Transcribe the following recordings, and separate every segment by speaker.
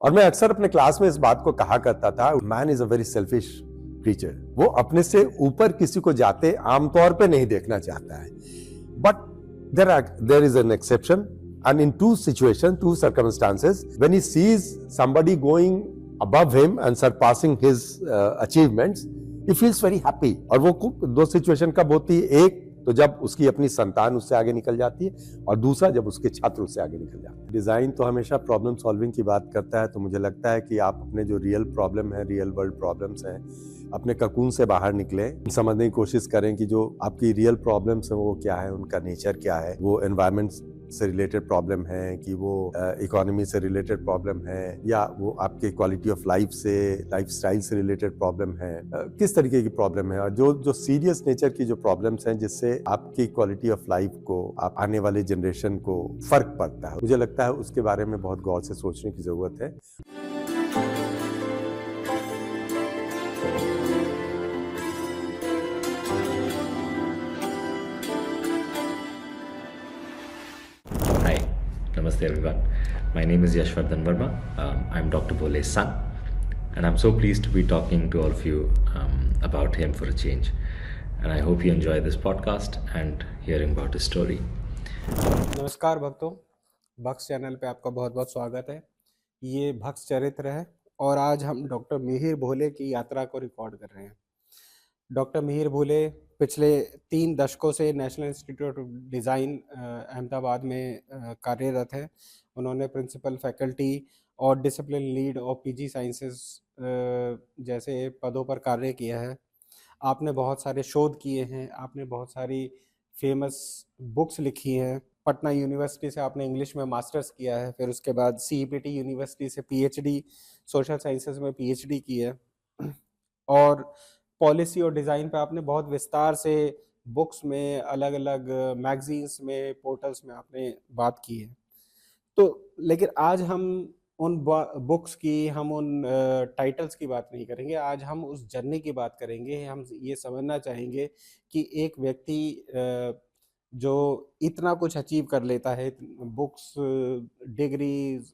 Speaker 1: और मैं अक्सर अपने क्लास में इस बात को कहा करता था, man is a very selfish creature. वो अपने से ऊपर किसी को जाते आमतौर पे नहीं देखना चाहता है। But there is an exception, and in two situations, two circumstances, when he sees somebody going above him and surpassing his achievements, he feels very happy. और वो दो सिचुएशन कब होती है? एक तो जब उसकी अपनी संतान उससे आगे निकल जाती है, और दूसरा जब उसके छात्र उससे आगे निकल जाते हैं। डिजाइन तो हमेशा प्रॉब्लम सॉल्विंग की बात करता है, तो मुझे लगता है कि आप अपने जो रियल प्रॉब्लम है, रियल वर्ल्ड प्रॉब्लम्स हैं, अपने ककून से बाहर निकले, समझने की कोशिश करें कि जो आपकी रियल प्रॉब्लम्स हैं वो क्या है, उनका नेचर क्या है। वो एनवायरमेंट से रिलेटेड प्रॉब्लम है कि वो इकोनॉमी से रिलेटेड प्रॉब्लम है, या वो आपके क्वालिटी ऑफ लाइफ से, लाइफस्टाइल से रिलेटेड प्रॉब्लम है, किस तरीके की प्रॉब्लम है। और जो सीरियस नेचर की जो प्रॉब्लम्स हैं जिससे आपकी क्वालिटी ऑफ लाइफ को, आप आने वाले जनरेशन को फर्क पड़ता है, मुझे लगता है उसके बारे में बहुत गौर से सोचने की जरूरत है।
Speaker 2: Namaste everyone. My name is Yashvardhan Verma. I'm Dr. Bole's son, and I'm so pleased to be talking to all of you about him for a change. And I hope you enjoy this podcast and hearing about his story.
Speaker 3: नमस्कार भक्तों, भक्स channel पे आपका बहुत बहुत स्वागत है। ये भक्स चरित्र है और आज हम डॉक्टर मिहिर भोले की यात्रा को रिकॉर्ड कर रहे हैं। डॉक्टर मिहिर भोले पिछले 3 दशकों से national institute of design Ahmedabad में कार्यरत हैं। उन्होंने प्रिंसिपल फैकल्टी और डिसिप्लिन लीड और पीजी साइंसेस जैसे पदों पर कार्य किया है। आपने बहुत सारे शोध किए हैं, आपने बहुत सारी फेमस बुक्स लिखी हैं। पटना यूनिवर्सिटी से आपने इंग्लिश में मास्टर्स किया है, फिर उसके बाद सीईपीटी यूनिवर्सिटी से पीएचडी सोशल साइंसेस में पीएचडी की है और पॉलिसी और डिज़ाइन पे आपने बहुत विस्तार से बुक्स में, अलग-अलग मैगज़ीन्स में, पोर्टल्स में आपने बात की है। तो लेकिन आज हम उन बुक्स की, हम उन टाइटल्स की बात नहीं करेंगे। आज हम उस जर्नी की बात करेंगे। हम ये समझना चाहेंगे कि एक व्यक्ति जो इतना कुछ अचीव कर लेता है, बुक्स, डिग्रीज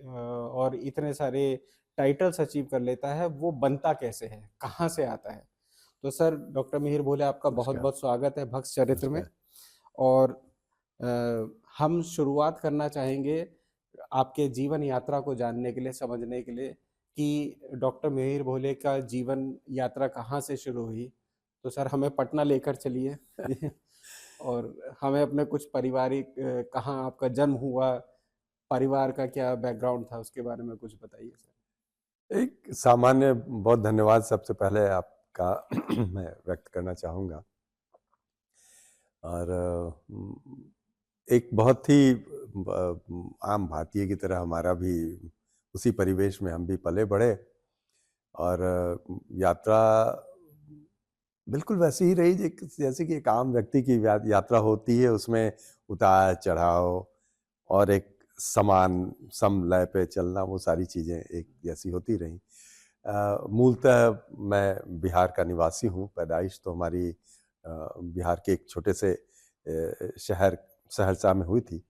Speaker 3: और इतने सारे टाइटल्स अचीव कर लेता है, वो बनता कैसे है, कहाँ से आता है। तो सर, डॉक्टर मिहिर भोले, आपका बहुत बहुत स्वागत है भक्स चरित्र में। और हम शुरुआत करना चाहेंगे आपके जीवन यात्रा को जानने के लिए, समझने के लिए कि डॉक्टर मिहिर भोले का जीवन यात्रा कहाँ से शुरू हुई। तो सर, हमें पटना लेकर चलिए और हमें अपने कुछ पारिवारिक, कहाँ आपका जन्म हुआ, परिवार का क्या बैकग्राउंड था, उसके बारे में कुछ बताइए सर।
Speaker 1: एक सामान्य, बहुत धन्यवाद सबसे पहले आपका मैं व्यक्त करना चाहूँगा। और एक बहुत ही आम भारतीय की तरह हमारा भी उसी परिवेश में हम भी पले बढ़े, और यात्रा बिल्कुल वैसी ही रही जैसे कि एक आम व्यक्ति की यात्रा होती है। उसमें उतार चढ़ाव और एक समान समलय पे चलना, वो सारी चीज़ें एक जैसी होती रहीं। मूलतः मैं बिहार का निवासी हूँ। पैदाइश तो हमारी बिहार के एक छोटे से शहर सहरसा में हुई थी,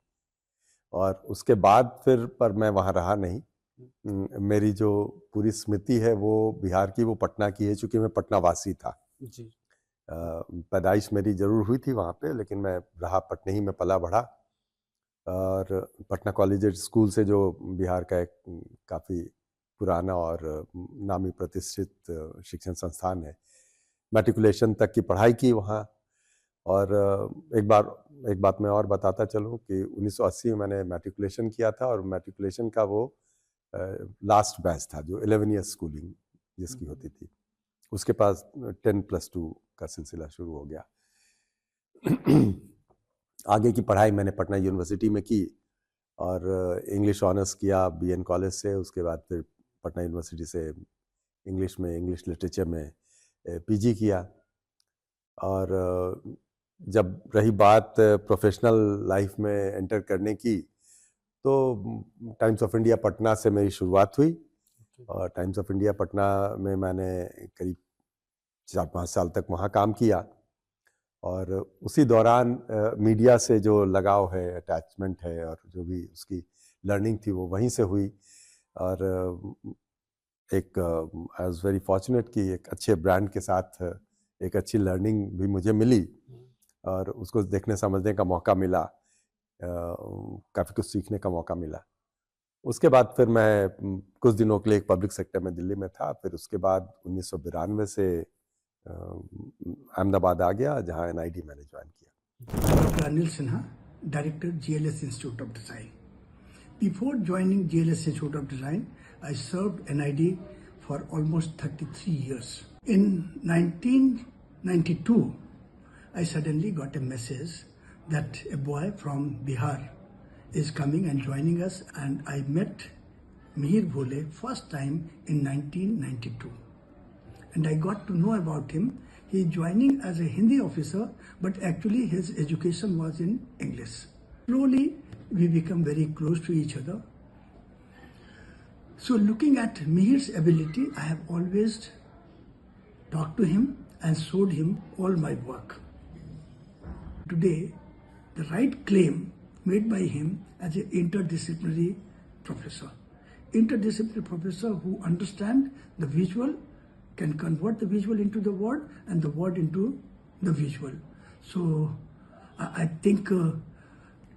Speaker 1: और उसके बाद फिर पर मैं वहाँ रहा नहीं। मेरी जो पूरी स्मृति है वो बिहार की, वो पटना की है, चूँकि मैं पटना वासी था।
Speaker 3: जी।
Speaker 1: पैदाइश मेरी ज़रूर हुई थी वहाँ पे, लेकिन मैं रहा पटने ही में, पला बढ़ा। और पटना कॉलेजिएट स्कूल से, जो बिहार का एक काफ़ी पुराना और नामी प्रतिष्ठित शिक्षण संस्थान है, मैट्रिकुलेशन तक की पढ़ाई की वहाँ। और एक बात मैं और बताता चलूँ कि 1980 में मैंने मैट्रिकुलेशन किया था, और मैट्रिकुलेशन का वो लास्ट बैच था, जो 11 ईयर स्कूलिंग जिसकी होती थी। उसके पास 10+2 का सिलसिला शुरू हो गया। आगे की पढ़ाई मैंने पटना यूनिवर्सिटी में की, और इंग्लिश ऑनर्स किया बीएन कॉलेज से। उसके बाद फिर पटना यूनिवर्सिटी से इंग्लिश लिटरेचर में पीजी किया। और जब रही बात प्रोफेशनल लाइफ में एंटर करने की, तो टाइम्स ऑफ इंडिया पटना से मेरी शुरुआत हुई। और टाइम्स ऑफ इंडिया पटना में मैंने करीब 4-5 साल तक वहाँ काम किया। और उसी दौरान मीडिया से जो लगाव है, अटैचमेंट है, और जो भी उसकी लर्निंग थी वो वहीं से हुई। और एक आई वाज वेरी फॉर्चुनेट कि एक अच्छे ब्रांड के साथ एक अच्छी लर्निंग भी मुझे मिली और उसको देखने समझने का मौका मिला, काफ़ी कुछ सीखने का मौका मिला। उसके बाद फिर मैं कुछ दिनों के लिए एक पब्लिक सेक्टर में दिल्ली में था। फिर उसके बाद 1992 से अहमदाबाद आ गया, जहाँ NID मैंने ज्वाइन किया।
Speaker 4: Dr. Anil Sinha, Director, GLS Institute of Design. Before joining GLS Institute of Design, I served NID for almost 33 years. In 1992, I suddenly got a message that a boy from Bihar is coming and joining us, and I met Mihir Bhole first time in 1992. And I got to know about him. He is joining as a Hindi officer, but actually his education was in English. Slowly, we become very close to each other. So looking at Mihir's ability, I have always talked to him and showed him all my work. Today, the right claim made by him as an interdisciplinary professor. Interdisciplinary professor who understand the visual, can convert the visual into the word and the word into the visual. So I think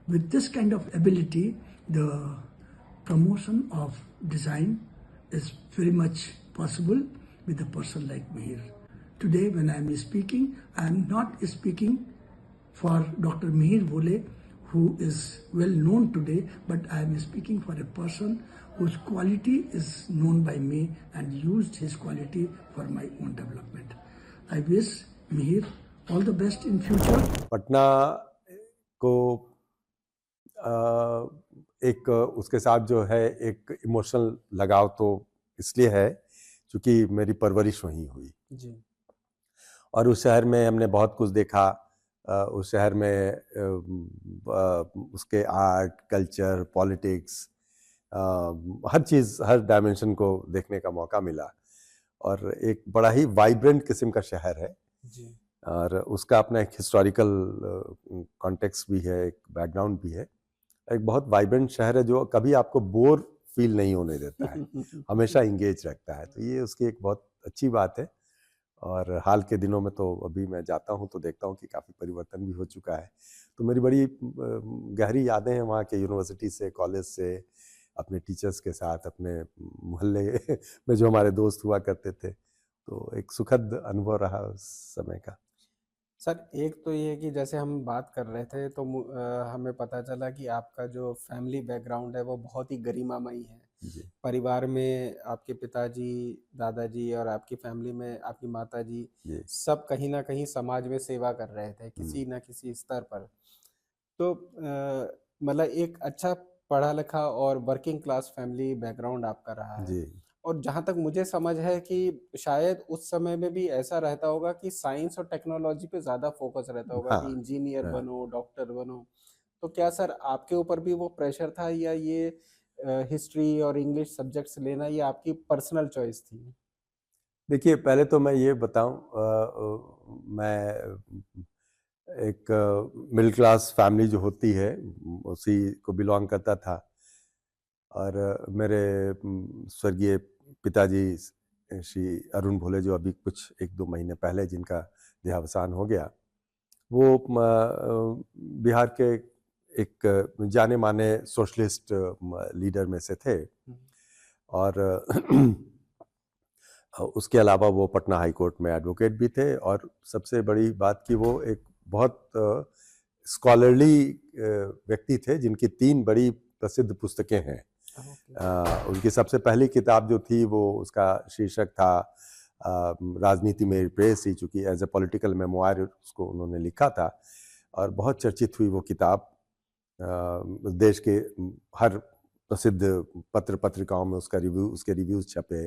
Speaker 4: with this kind of ability, the promotion of design is very much possible with a person like Mihir. Today when I am speaking, I am not speaking for Dr. Mihir Bhole, who is well known today, but I am speaking for a person whose quality is known by me and used his quality for my own development. I wish Mihir all the best in future.
Speaker 1: Patna को एक उसके साथ जो है एक emotional लगाव तो इसलिए है क्योंकि मेरी परवरिश वहीं हुई
Speaker 3: जी।
Speaker 1: और उस शहर में हमने बहुत कुछ देखा। उस शहर में उसके आर्ट, कल्चर, पॉलिटिक्स, हर चीज़, हर डायमेंशन को देखने का मौका मिला और एक बड़ा ही वाइब्रेंट किस्म का शहर है
Speaker 3: जी।
Speaker 1: और उसका अपना एक हिस्टोरिकल कॉन्टेक्स्ट भी है, एक बैकग्राउंड भी है। एक बहुत वाइब्रेंट शहर है जो कभी आपको बोर फील नहीं होने देता है, हमेशा इंगेज रखता है, तो ये उसकी एक बहुत अच्छी बात है। और हाल के दिनों में तो अभी मैं जाता हूँ तो देखता हूँ कि काफ़ी परिवर्तन भी हो चुका है, तो मेरी बड़ी गहरी यादें हैं वहाँ के यूनिवर्सिटी से, कॉलेज से, अपने टीचर्स के साथ, अपने मोहल्ले में जो हमारे दोस्त हुआ करते थे, तो एक सुखद अनुभव रहा उस समय का।
Speaker 3: सर, एक तो ये कि जैसे हम बात कर रहे थे तो हमें पता चला कि आपका जो फैमिली बैकग्राउंड है वो बहुत ही गरिमामयी है।
Speaker 1: जी।
Speaker 3: परिवार में आपके पिताजी, दादाजी और आपकी फैमिली में आपकी माताजी
Speaker 1: जी।
Speaker 3: सब कहीं न कहीं समाज में सेवा कर रहे थे किसी न किसी स्तर पर। तो मतलब एक अच्छा पढ़ा-लिखा और वर्किंग क्लास फैमिली बैकग्राउंड आपका रहा है।
Speaker 1: जी।
Speaker 3: और जहाँ तक मुझे समझ है कि शायद उस समय में भी ऐसा रहता होगा कि साइंस और टेक्नोलॉजी पे ज़्यादा फोकस रहता होगा कि
Speaker 1: हाँ,
Speaker 3: इंजीनियर
Speaker 1: हाँ।
Speaker 3: बनो, डॉक्टर बनो। तो क्या सर आपके ऊपर भी वो प्रेशर था या ये हिस्ट्री और इंग्लिश सब्जेक्ट्स लेना ये आपकी पर्सनल चॉइस थी?
Speaker 1: देखिए, पहले तो मैं ये बताऊँ, मैं एक मिडिल क्लास फैमिली जो होती है उसी को बिलॉन्ग करता था और मेरे स्वर्गीय पिताजी श्री अरुण भोले, जो अभी कुछ 1-2 महीने पहले जिनका देहावसान हो गया, वो बिहार के एक जाने माने सोशलिस्ट लीडर में से थे और उसके अलावा वो पटना हाई कोर्ट में एडवोकेट भी थे और सबसे बड़ी बात कि वो एक बहुत स्कॉलरली व्यक्ति थे जिनकी 3 बड़ी प्रसिद्ध पुस्तकें हैं। उनकी सबसे पहली किताब जो थी वो उसका शीर्षक था राजनीति में प्रेयसी, चूँकि एज ए पॉलिटिकल मेमोयर उसको उन्होंने लिखा था और बहुत चर्चित हुई वो किताब। देश के हर प्रसिद्ध पत्र पत्रिकाओं में उसके रिव्यूज़ छपे,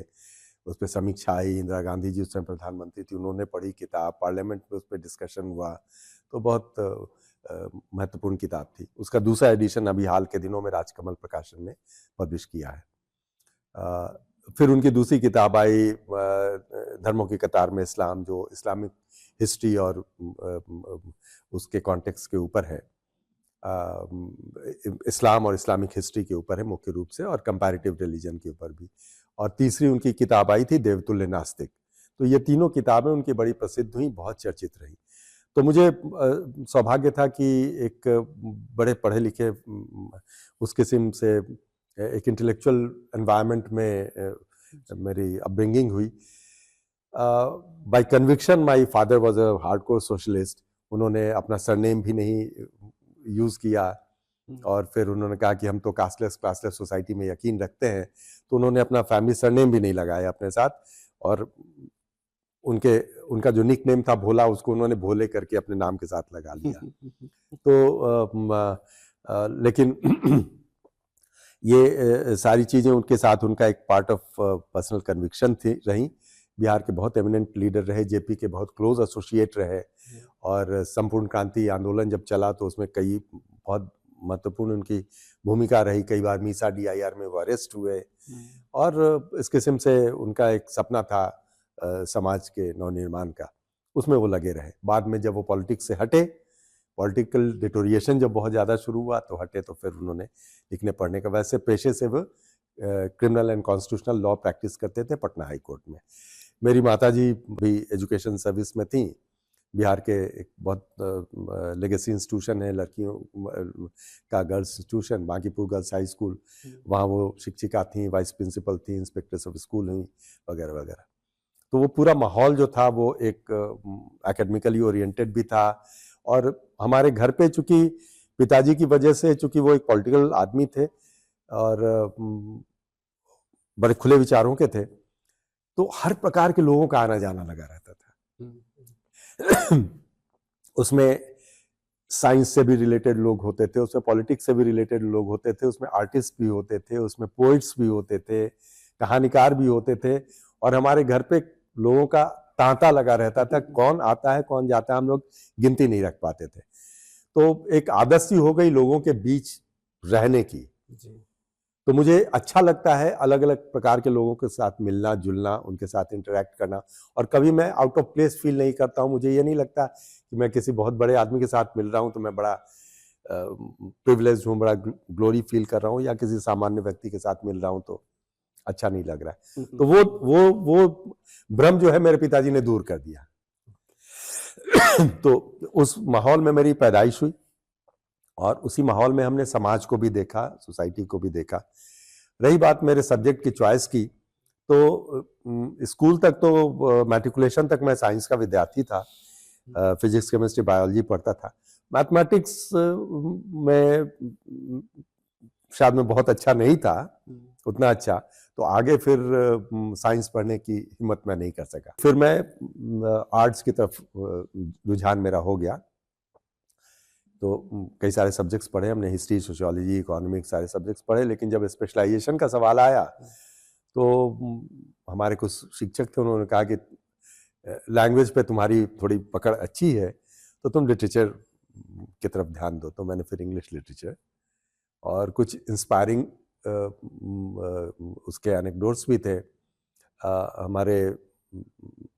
Speaker 1: उस पर समीक्षा आई। इंदिरा गांधी जी उस समय प्रधानमंत्री थी, उन्होंने पढ़ी किताब, पार्लियामेंट में उस पर डिस्कशन हुआ, तो बहुत महत्वपूर्ण किताब थी। उसका दूसरा एडिशन अभी हाल के दिनों में राजकमल प्रकाशन ने पब्लिश किया है। फिर उनकी दूसरी किताब आई धर्मों की कतार में इस्लाम, जो इस्लामिक हिस्ट्री और उसके कॉन्टेक्स्ट के ऊपर है। इस्लाम और इस्लामिक हिस्ट्री के ऊपर है मुख्य रूप से, और कंपैरेटिव रिलीजन के ऊपर भी। और तीसरी उनकी किताब आई थी देवतुल्य नास्तिक। तो ये तीनों किताबें उनकी बड़ी प्रसिद्ध हुई, बहुत चर्चित रही। तो मुझे सौभाग्य था कि एक बड़े पढ़े लिखे उस किस्म से एक इंटेलेक्चुअल एनवायरनमेंट में मेरी अपब्रिंगिंग हुई। By conviction my father was a hardcore socialist. उन्होंने अपना सरनेम भी नहीं यूज़ किया, और फिर उन्होंने कहा कि हम तो कास्टलेस क्लासलेस सोसाइटी में यकीन रखते हैं, तो उन्होंने अपना फैमिली सरनेम भी नहीं लगाया अपने साथ। और उनका जो निक नेम था भोला, उसको उन्होंने भोले करके अपने नाम के साथ लगा लिया। तो लेकिन ये सारी चीज़ें उनके साथ उनका एक पार्ट ऑफ पर्सनल कन्विक्शन थी रही। बिहार के बहुत एमिनेंट लीडर रहे, जेपी के बहुत क्लोज एसोसिएट रहे, और संपूर्ण क्रांति आंदोलन जब चला तो उसमें कई बहुत महत्वपूर्ण उनकी भूमिका रही। कई बार मीसा DIR में वो अरेस्ट हुए, और इस किस्म से उनका एक सपना था समाज के नवनिर्माण का, उसमें वो लगे रहे। बाद में जब वो पॉलिटिक्स से हटे, पॉलिटिकल डिटोरिएशन जब बहुत ज़्यादा शुरू हुआ तो हटे, तो फिर उन्होंने लिखने पढ़ने का, वैसे पेशे से वो criminal and constitutional law practice करते थे पटना हाई कोर्ट में। मेरी माताजी भी एजुकेशन सर्विस में थी। बिहार के एक बहुत लेगेसी इंस्टीट्यूशन है लड़कियों का, girls institution, Bankipur girls high school, वहाँ वो शिक्षिका थी, वाइस प्रिंसिपल थी, इंस्पेक्टर्स ऑफ स्कूल हुई, वगैरह वगैरह। तो वो पूरा माहौल जो था वो एक एकेडमिकली ओरिएंटेड भी था। और हमारे घर पे चूंकि पिताजी की वजह से, चूंकि वो एक पॉलिटिकल आदमी थे और बड़े खुले विचारों के थे, तो हर प्रकार के लोगों का आना जाना लगा रहता था। उसमें साइंस से भी रिलेटेड लोग होते थे, उसमें पॉलिटिक्स से भी रिलेटेड लोग होते थे, उसमें आर्टिस्ट भी होते थे, उसमें पोइट्स भी होते थे, कहानीकार भी होते थे। और हमारे घर पे लोगों का तांता लगा रहता था, कौन आता है कौन जाता है, हम लोग गिनती नहीं रख पाते थे। तो एक आदत सी हो गई लोगों के बीच रहने की। तो मुझे अच्छा लगता है अलग अलग प्रकार के लोगों के साथ मिलना जुलना, उनके साथ इंटरेक्ट करना, और कभी मैं आउट ऑफ प्लेस फील नहीं करता हूँ। मुझे ये नहीं लगता कि मैं किसी बहुत बड़े आदमी के साथ मिल रहा हूँ तो मैं बड़ा प्रिविलेज्ड हूँ, बड़ा ग्लोरी फील कर रहा हूँ, या किसी सामान्य व्यक्ति के साथ मिल रहा हूँ तो अच्छा नहीं लग रहा है। तो वो भ्रम जो है मेरे पिताजी ने दूर कर दिया। तो उस माहौल में मेरी पैदाइश हुई, और उसी माहौल में हमने समाज को भी देखा, सोसाइटी को भी देखा। रही बात मेरे सब्जेक्ट की चॉइस की, तो स्कूल तक तो मैट्रिकुलेशन तक मैं साइंस का विद्यार्थी था, फिजिक्स केमिस्ट्री बायोलॉजी पढ़ता था। मैथमेटिक्स में शायद मैं बहुत अच्छा नहीं था, उतना अच्छा, तो आगे फिर साइंस पढ़ने की हिम्मत मैं नहीं कर सका। फिर मैं आर्ट्स की तरफ रुझान मेरा हो गया। तो कई सारे सब्जेक्ट्स पढ़े हमने, हिस्ट्री, सोशियोलॉजी, इकोनॉमिक्स, सारे सब्जेक्ट्स पढ़े। लेकिन जब स्पेशलाइजेशन का सवाल आया तो हमारे कुछ शिक्षक थे, उन्होंने कहा कि लैंग्वेज पे तुम्हारी थोड़ी पकड़ अच्छी है तो तुम लिटरेचर की तरफ ध्यान दो। तो मैंने फिर इंग्लिश लिटरेचर, और कुछ इंस्पायरिंग उसके एनेक्डोट्स भी थे। हमारे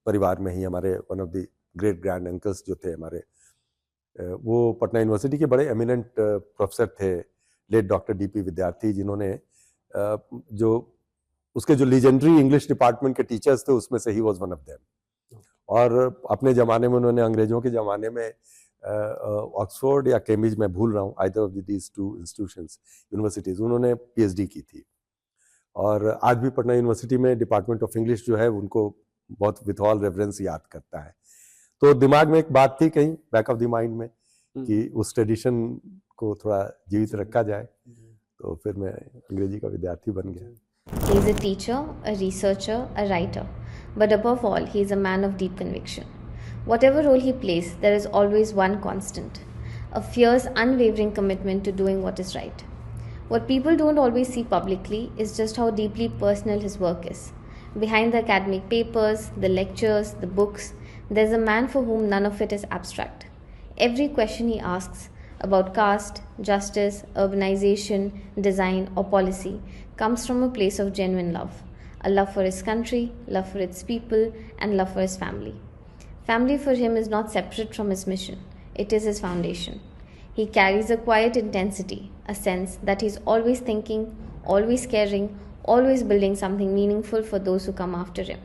Speaker 1: परिवार में ही हमारे one of the great grand uncles जो थे हमारे, वो पटना यूनिवर्सिटी के बड़े एमिनेंट प्रोफेसर थे, लेट डॉक्टर DP विद्यार्थी, जिन्होंने जो उसके जो लीजेंडरी इंग्लिश डिपार्टमेंट के टीचर्स थे उसमें से ही वाज वन ऑफ देम। और अपने ज़माने में उन्होंने, अंग्रेजों के ज़माने में, ऑक्सफोर्ड या कैम्ब्रिज में भूल रहा हूँ, either of these two institutions, universities, उन्होंने PhD की थी। और आज भी पटना यूनिवर्सिटी में डिपार्टमेंट ऑफ इंग्लिश जो है उनको बहुत विथ ऑल रेफरेंस याद करता है। तो दिमाग में एक बात थी कहीं बैक ऑफ द माइंड में कि उस ट्रेडिशन को थोड़ा जीवित रखा जाए, तो फिर मैं अंग्रेजी का विद्यार्थी बन गया।
Speaker 5: He is a teacher, a researcher, a writer, but above all, he is a man of deep conviction. Whatever role he plays, there is always one constant: a fierce, unwavering commitment to doing what is right. What people don't always see publicly is just how deeply personal his work is. Behind the academic papers, the lectures, the books, there's a man for whom none of it is abstract. Every question he asks about caste, justice, urbanization, design, or policy comes from a place of genuine love. A love for his country, love for its people, and love for his family. Family for him is not separate from his mission, it is his foundation. He carries a quiet intensity, a sense that he's always thinking, always caring, always building something meaningful for those who come after him.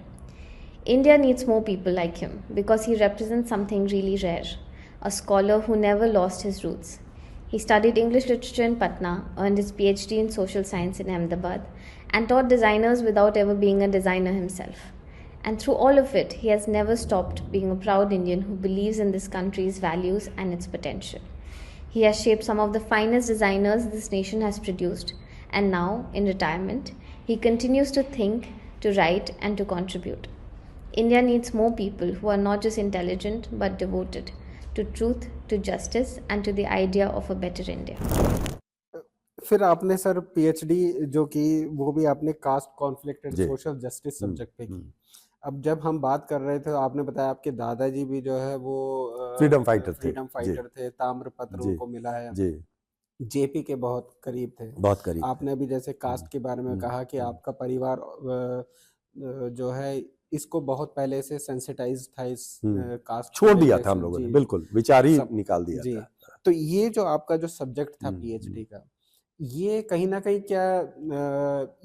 Speaker 5: India needs more people like him because he represents something really rare, a scholar who never lost his roots. He studied English literature in Patna, earned his PhD in social science in Ahmedabad, and taught designers without ever being a designer himself. And through all of it, he has never stopped being a proud Indian who believes in this country's values and its potential. He has shaped some of the finest designers this nation has produced, and now, in retirement, he continues to think, to write, and to contribute. India needs more people who are not just intelligent but devoted to truth, to justice, and to the idea of a better India.
Speaker 3: फिर आपने sir PhD जो की वो भी आपने caste conflict and
Speaker 1: जी।
Speaker 3: Social justice subject पे की।
Speaker 1: हम्म।
Speaker 3: अब जब हम बात कर रहे थे तो आपने बताया आपके दादाजी भी जो है वो
Speaker 1: फ्रीडम फाइटर थे।
Speaker 3: फ्रीडम फाइटर थे, ताम्रपत्र
Speaker 1: जी।
Speaker 3: उनको मिला है,
Speaker 1: जी,
Speaker 3: जेपी के बहुत करीब थे।
Speaker 1: बहुत करीब थे।
Speaker 3: आपने अभी जैसे कास्ट के बारे में कहा कि आपका परिवार जो है इसको बहुत पहले से सेंसिटाइज था इस कास्ट
Speaker 1: छोड़ दिया था हम लोगों ने, बिल्कुल विचार ही निकाल दिया
Speaker 3: जी।
Speaker 1: था।
Speaker 3: तो ये जो आपका जो सब्जेक्ट था पीएचडी का, ये कहीं ना कहीं क्या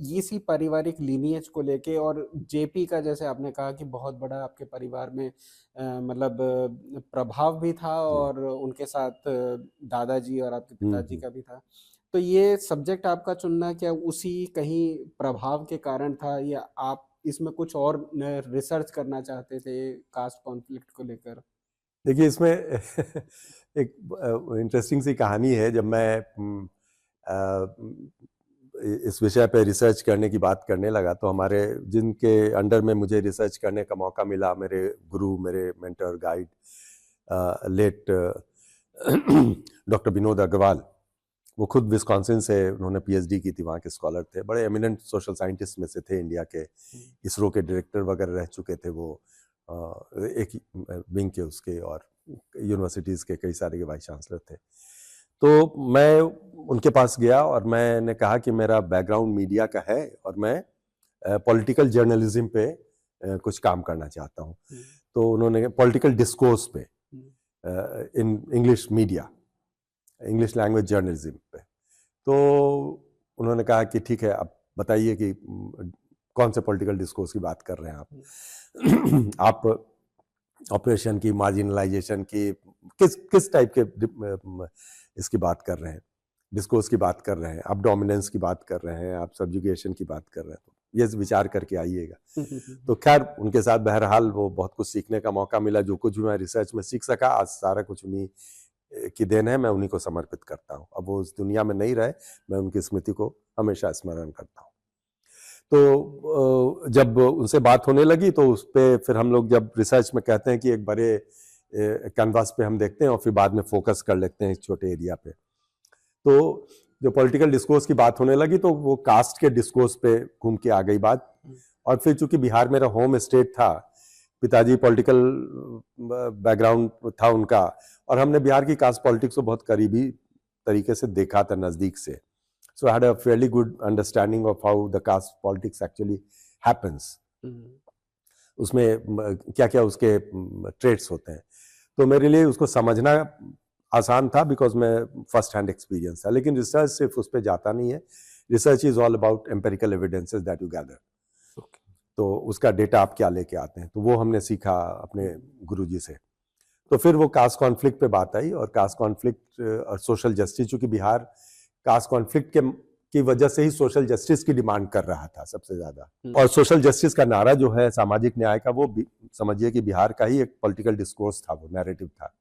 Speaker 3: ये इसी पारिवारिक लीनिएज को लेके, और जेपी का जैसे आपने कहा कि बहुत बड़ा आपके परिवार में मतलब प्रभाव भी था, और उनके साथ दादाजी और आपके पिताजी का भी था, तो ये सब्जेक्ट आपका चुनना क्या उसी कहीं प्रभाव के कारण था, या आप इसमें कुछ और रिसर्च करना चाहते थे कास्ट कॉन्फ्लिक्ट को लेकर?
Speaker 1: देखिए, इसमें एक इंटरेस्टिंग सी कहानी है। जब मैं इस विषय पे रिसर्च करने की बात करने लगा तो हमारे जिनके अंडर में मुझे रिसर्च करने का मौका मिला, मेरे गुरु, मेरे mentor, guide, late doctor Vinod Agarwal, वो खुद विस्कॉन्सिन से उन्होंने पीएचडी की थी, वहाँ के स्कॉलर थे, बड़े एमिनेंट सोशल साइंटिस्ट में से थे, इंडिया के इसरो के डायरेक्टर वगैरह रह चुके थे वो, एक विंग के उसके, और यूनिवर्सिटीज़ के कई सारे के वाइस चांसलर थे। तो मैं उनके पास गया और मैंने कहा कि मेरा बैकग्राउंड मीडिया का है और मैं पॉलिटिकल जर्नलिज्म पे कुछ काम करना चाहता हूँ। तो उन्होंने पॉलिटिकल डिस्कोर्स पे in English media, English language journalism पे, तो उन्होंने कहा कि ठीक है, आप बताइए कि कौन से पॉलिटिकल डिस्कोर्स की बात कर रहे हैं आप। आप ऑपरेशन की, मार्जिनलाइजेशन की, किस टाइप के इसकी बात कर रहे हैं, डिस्कोर्स की बात कर रहे हैं, आप डोमिनेंस की बात कर रहे हैं, आप सब्जुगेशन की बात कर रहे हैं, तो ये विचार करके आइएगा। तो खैर उनके साथ बहरहाल वो बहुत कुछ सीखने का मौका मिला, जो कुछ भी मैं रिसर्च में सीख सका, आज सारा कुछ उन्हीं की देन है, मैं उन्हीं को समर्पित करता हूँ। अब वो उस दुनिया में नहीं रहे, मैं उनकी स्मृति को हमेशा स्मरण करता हूँ। तो जब उनसे बात होने लगी तो उस पर फिर हम लोग जब रिसर्च में कहते हैं कि एक बड़े कैनवास पे हम देखते हैं और फिर बाद में फोकस कर लेते हैं एक छोटे एरिया पे, तो जो पॉलिटिकल डिस्कोर्स की बात होने लगी तो वो कास्ट के डिस्कोर्स पे घूम के आ गई बात। और फिर चूंकि बिहार मेरा होम स्टेट था, पिताजी पॉलिटिकल बैकग्राउंड था उनका, और हमने बिहार की कास्ट पॉलिटिक्स को बहुत करीबी तरीके से देखा था, नज़दीक से। So I had a fairly good understanding of how the caste politics actually happens. उसमें क्या क्या उसके ट्रेड्स होते हैं, तो मेरे लिए उसको समझना आसान था बिकॉज मैं फर्स्ट हैंड एक्सपीरियंस था। लेकिन रिसर्च सिर्फ उस पर जाता नहीं है, research is all about empirical evidences that you gather. तो उसका डेटा आप क्या लेके आते हैं, तो वो हमने सीखा अपने गुरुजी से। तो फिर वो कास्ट कॉन्फ्लिक्ट पे बात आई, और कास्ट कॉन्फ्लिक्ट और सोशल जस्टिस, चूंकि बिहार कास्ट कॉन्फ्लिक्ट की वजह से ही सोशल जस्टिस की डिमांड कर रहा था सबसे ज्यादा, और सोशल जस्टिस का नारा जो है सामाजिक न्याय का, वो समझिए कि बिहार का ही एक पॉलिटिकल डिस्कोर्स था, वो नैरेटिव था।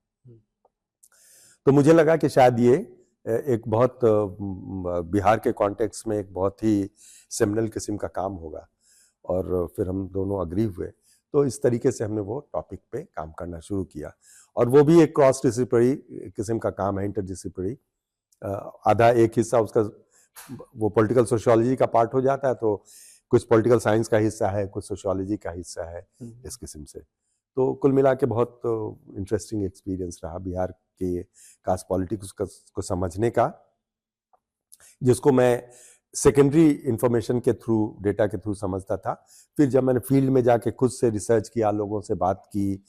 Speaker 1: तो मुझे लगा कि शायद ये एक बहुत बिहार के कॉन्टेक्स्ट में एक बहुत ही सेमिनल किस्म का काम होगा, और फिर हम दोनों अग्री हुए। तो इस तरीके से हमने वो टॉपिक पे काम करना शुरू किया, और वो भी एक क्रॉस डिसिप्लिनरी किस्म का काम है, इंटरडिसिप्लिनरी। आधा एक हिस्सा उसका वो पॉलिटिकल सोशियोलॉजी का पार्ट हो जाता है, तो कुछ पॉलिटिकल साइंस का हिस्सा है, कुछ सोशियोलॉजी का हिस्सा है, इस किस्म से। तो कुल मिला के बहुत इंटरेस्टिंग एक्सपीरियंस रहा बिहार के कास्ट पॉलिटिक्स को समझने का, जिसको मैं सेकेंडरी इंफॉर्मेशन के थ्रू, डेटा के थ्रू समझता था। फिर जब मैंने फील्ड में जाके खुद से रिसर्च किया, लोगों से बात की,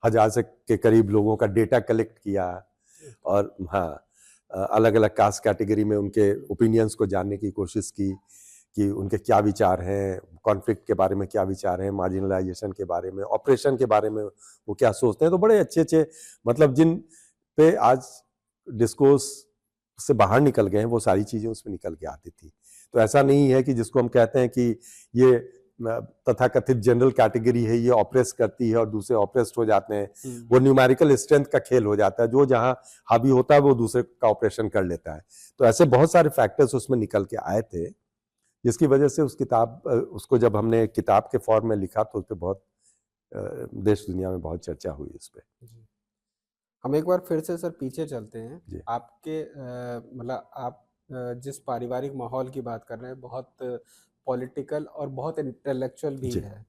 Speaker 1: 1000 से के करीब लोगों का डेटा कलेक्ट किया, और हाँ, अलग अलग कास्ट कैटेगरी में उनके ओपिनियंस को जानने की कोशिश की कि उनके क्या विचार हैं, कॉन्फ्लिक्ट के बारे में क्या विचार हैं, मार्जिनलाइजेशन के बारे में, ऑपरेशन के बारे में वो क्या सोचते हैं। तो बड़े अच्छे अच्छे मतलब जिन पे आज डिस्कोर्स से बाहर निकल गए हैं वो सारी चीज़ें उसमें निकल के आती थी। तो ऐसा नहीं है कि जिसको हम कहते हैं कि ये तथाकथित जनरल कैटेगरी है, ये ऑपरेस करती है और दूसरे ऑपरेस्ड हो जाते हैं। वो न्यूमेरिकल स्ट्रेंथ का खेल हो जाता है, जो जहां हावी होता है वो दूसरे का ऑपरेशन कर लेता है। तो ऐसे बहुत सारे फैक्टर्स उसमें निकल के आए थे, जिसकी वजह से उस किताब उसको जब हमने किताब के फॉर्म में लिखा तो उस पर बहुत देश दुनिया में बहुत चर्चा हुई इस पे।
Speaker 3: हम एक बार फिर से सर पीछे चलते
Speaker 1: जी।
Speaker 3: हैं। आपके मतलब आप जिस पारिवारिक माहौल की बात कर रहे हैं बहुत पॉलिटिकल और बहुत इंटेलेक्चुअल भी
Speaker 1: जी।
Speaker 3: है,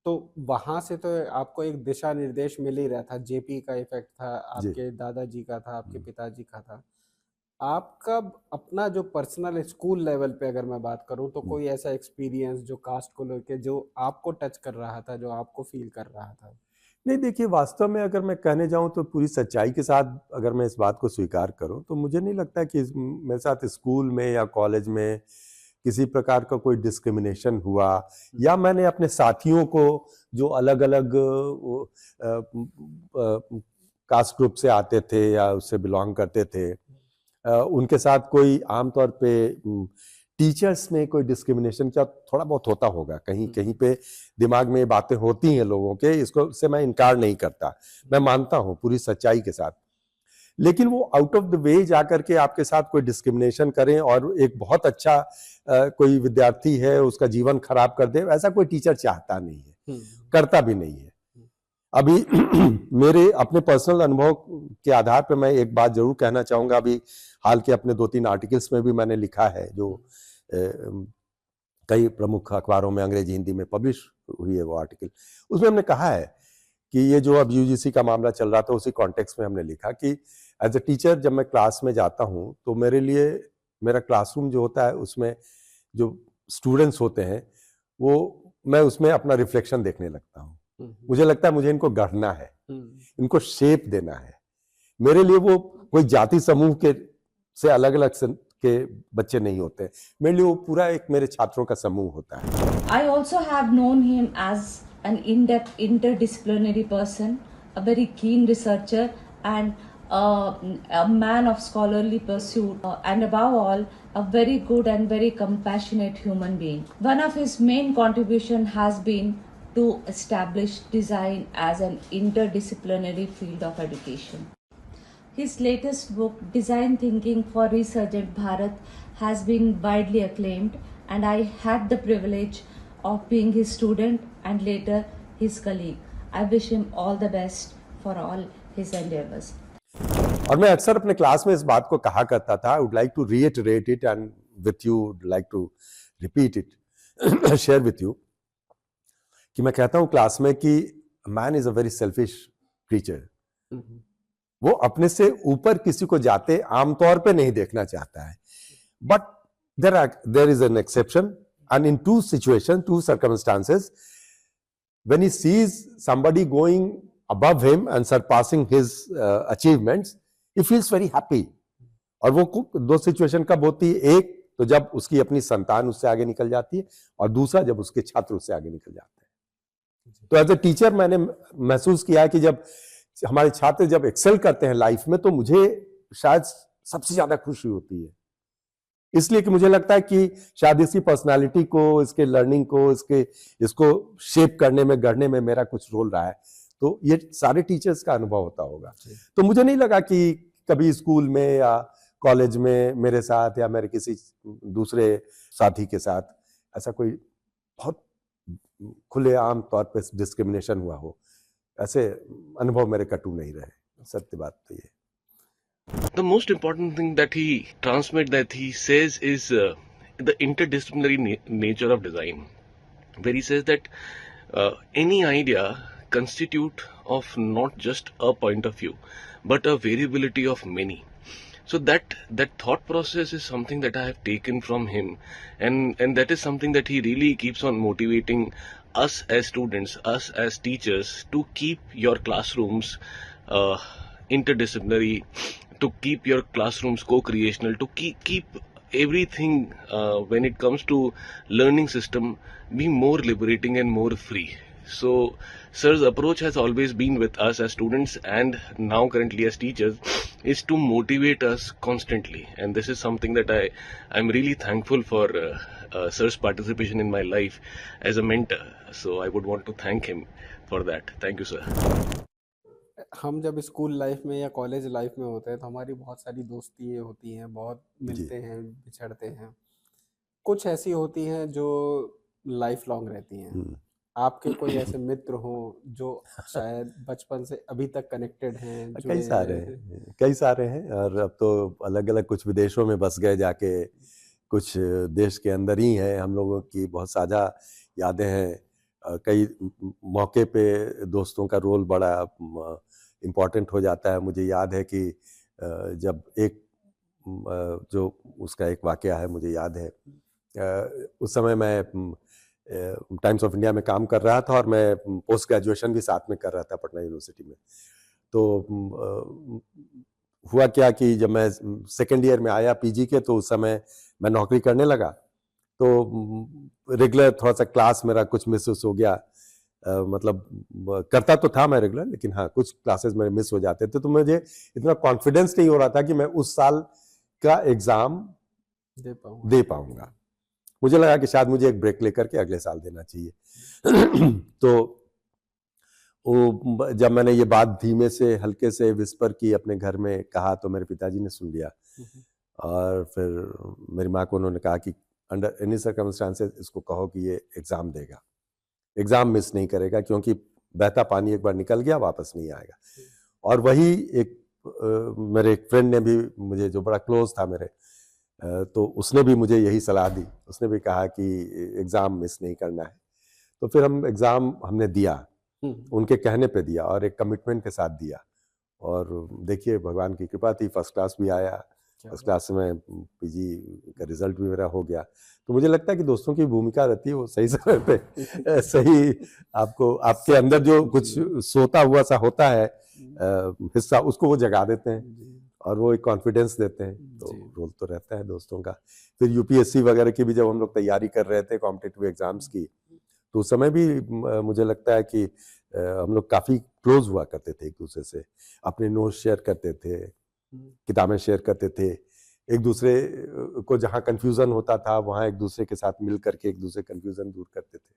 Speaker 3: तो वहां से तो आपको एक दिशा निर्देश मिल ही रहा था। जेपी का इफेक्ट था,
Speaker 1: जी।
Speaker 3: आपके दादाजी का था, आपके पिताजी का था। आपका अपना जो पर्सनल स्कूल लेवल पे अगर मैं बात करूं तो कोई ऐसा एक्सपीरियंस जो कास्ट को लेके जो आपको टच कर रहा था, जो आपको फील कर रहा था?
Speaker 1: नहीं, देखिए वास्तव में अगर मैं कहने जाऊं तो पूरी सच्चाई के साथ अगर मैं इस बात को स्वीकार करूं तो मुझे नहीं लगता कि मेरे साथ स्कूल में या कॉलेज में किसी प्रकार का कोई डिस्क्रिमिनेशन हुआ, या मैंने अपने साथियों को जो अलग अलग कास्ट ग्रुप से आते थे या उससे बिलोंग करते थे, उनके साथ कोई आमतौर पे टीचर्स ने कोई डिस्क्रिमिनेशन क्या थोड़ा बहुत होता होगा, कहीं कहीं पे दिमाग में ये बातें होती हैं लोगों के, इसको से मैं इनकार नहीं करता, मैं मानता हूँ पूरी सच्चाई के साथ। लेकिन वो आउट ऑफ द वे जाकर के आपके साथ कोई डिस्क्रिमिनेशन करें और एक बहुत अच्छा कोई विद्यार्थी है उसका जीवन खराब कर दे, ऐसा कोई टीचर चाहता नहीं है, करता भी नहीं है। अभी मेरे अपने पर्सनल अनुभव के आधार पर मैं एक बात जरूर कहना चाहूंगा। अभी हाल के अपने 2-3 आर्टिकल्स में भी मैंने लिखा है, जो कई प्रमुख अखबारों में अंग्रेजी हिंदी में पब्लिश हुई है वो आर्टिकल। उसमें हमने कहा है कि ये जो अब यूजीसी का मामला चल रहा था उसी कॉन्टेक्स्ट में हमने लिखा कि एज ए टीचर जब मैं क्लास में जाता हूँ तो मेरे लिए मेरा क्लासरूम जो होता है उसमें जो स्टूडेंट्स होते हैं वो मैं उसमें अपना रिफ्लेक्शन देखने लगता हूँ। मुझे लगता है मुझे इनको गढ़ना है, इनको शेप देना है। मेरे लिए वो कोई जाति समूह के से अलग अलग के बच्चे नहीं होते, मेरे लिए वो पूरा एक मेरे छात्रों का समूह होता है।
Speaker 6: I also have known him as an in-depth interdisciplinary person, a very keen researcher and a man of scholarly pursuit, and above all, a very good and very compassionate human being. One of his main contribution has been to establish design as an interdisciplinary field of education. His latest book, Design Thinking for Resurgent Bharat, has been widely acclaimed, and I had the privilege of being his student and later his colleague. I wish him all the best for all his endeavors.
Speaker 1: और मैं अक्सर अपने class में इस बात को कहा करता था, I would like to reiterate it and with you would like to repeat it, share with you, कि मैं कहता हूं क्लास में कि man is a very selfish creature. वो अपने से ऊपर किसी को जाते आमतौर पे नहीं देखना चाहता है, but there is an exception and in two situation, two circumstances, when he sees somebody going above him and surpassing his achievements, he feels very happy. और वो दो सिचुएशन कब होती है? एक तो जब उसकी अपनी संतान उससे आगे निकल जाती है, और दूसरा जब उसके छात्र उससे आगे निकल जाते हैं। तो एज ए टीचर मैंने महसूस किया है कि जब हमारे छात्र जब एक्सेल करते हैं लाइफ में तो मुझे शायद सबसे ज्यादा खुशी होती है, इसलिए कि मुझे लगता है कि शायद इसकी पर्सनालिटी को, इसके लर्निंग को, इसको शेप करने में, गढ़ने में मेरा कुछ रोल रहा है। तो ये सारे टीचर्स का अनुभव होता होगा। तो मुझे नहीं लगा कि कभी स्कूल में या कॉलेज में मेरे साथ या मेरे किसी दूसरे साथी के साथ ऐसा कोई बहुत खुलेआम तौर पे डिस्क्रिमिनेशन हुआ हो। ऐसे अनुभव मेरे कटु नहीं रहे, सत्य बात तो ये।
Speaker 7: The most important thing that he transmits, that he says, is the interdisciplinary nature of design, where he says that any idea constitute of not just a point of view, but a variability of many. So that thought process is something that I have taken from him, and that is something that he really keeps on motivating us as students, us as teachers, to keep your classrooms interdisciplinary, to keep your classrooms co-creational, to keep everything when it comes to learning system be more liberating and more free. So sir's approach has always been with us as students and now currently as teachers is to motivate us constantly, and this is something that I'm really thankful for sir's participation in my life as a mentor. So I would want to thank him for that. Thank you, sir.
Speaker 3: हम जब school life में या college life में होते हैं तो हमारी बहुत सारी दोस्तियाँ होती हैं, बहुत मिलते हैं, बिछड़ते हैं। कुछ ऐसी होती हैं जो लाइफ लॉन्ग रहती हैं। आपके कोई ऐसे मित्र हो जो शायद बचपन से अभी तक कनेक्टेड हैं,
Speaker 1: कई सारे हैं और अब तो अलग अलग कुछ विदेशों में बस गए जाके, कुछ देश के अंदर ही हैं। हम लोगों की बहुत साझा यादें हैं। कई मौके पे दोस्तों का रोल बड़ा इम्पोर्टेंट हो जाता है। मुझे याद है कि जब एक जो उसका एक वाकया है मुझे याद है, उस समय मैं टाइम्स ऑफ इंडिया में काम कर रहा था और मैं पोस्ट ग्रेजुएशन भी साथ में कर रहा था पटना यूनिवर्सिटी में। तो हुआ क्या कि जब मैं सेकेंड ईयर में आया पीजी के, तो उस समय मैं नौकरी करने लगा, तो रेगुलर थोड़ा सा क्लास मेरा कुछ मिस हो गया। मतलब करता तो था मैं रेगुलर, लेकिन हाँ कुछ क्लासेस मेरे मिस हो जाते थे। तो मुझे इतना कॉन्फिडेंस नहीं हो रहा था कि मैं उस साल का एग्जाम दे पाऊंगा। मुझे लगा कि शायद मुझे एक ब्रेक लेकर के अगले साल देना चाहिए। तो जब मैंने ये बात धीमे से हल्के से विस्पर की अपने घर में कहा, तो मेरे पिताजी ने सुन लिया और फिर मेरी माँ को उन्होंने कहा कि अंडर एनी सर्कमस्टांसेस इसको कहो कि ये एग्जाम देगा, एग्जाम मिस नहीं करेगा, क्योंकि बहता पानी एक बार निकल गया वापस नहीं आएगा। और वही एक मेरे एक फ्रेंड ने भी मुझे, जो बड़ा क्लोज था मेरे, तो उसने भी मुझे यही सलाह दी। उसने भी कहा कि एग्जाम मिस नहीं करना है। तो फिर एग्जाम हमने दिया, उनके कहने पे दिया और एक कमिटमेंट के साथ दिया। और देखिए भगवान की कृपा थी, फर्स्ट क्लास भी आया, फर्स्ट क्लास में पीजी का रिजल्ट भी मेरा हो गया। तो मुझे लगता है कि दोस्तों की भूमिका रहती है वो सही समय पे सही आपको, आपके अंदर जो कुछ सोता हुआ सा होता है हिस्सा, उसको वो जगा देते हैं और वो एक कॉन्फिडेंस देते हैं। तो रोल तो रहता है दोस्तों का। फिर यूपीएससी वगैरह की भी जब हम लोग तैयारी कर रहे थे कॉम्पिटिटिव एग्जाम्स की, तो उस समय भी मुझे लगता है कि हम लोग काफ़ी क्लोज हुआ करते थे एक दूसरे से, अपने नोट्स शेयर करते थे, किताबें शेयर करते थे, एक दूसरे को जहाँ कन्फ्यूज़न होता था वहाँ एक दूसरे के साथ मिल करके एक दूसरे कन्फ्यूज़न दूर करते थे।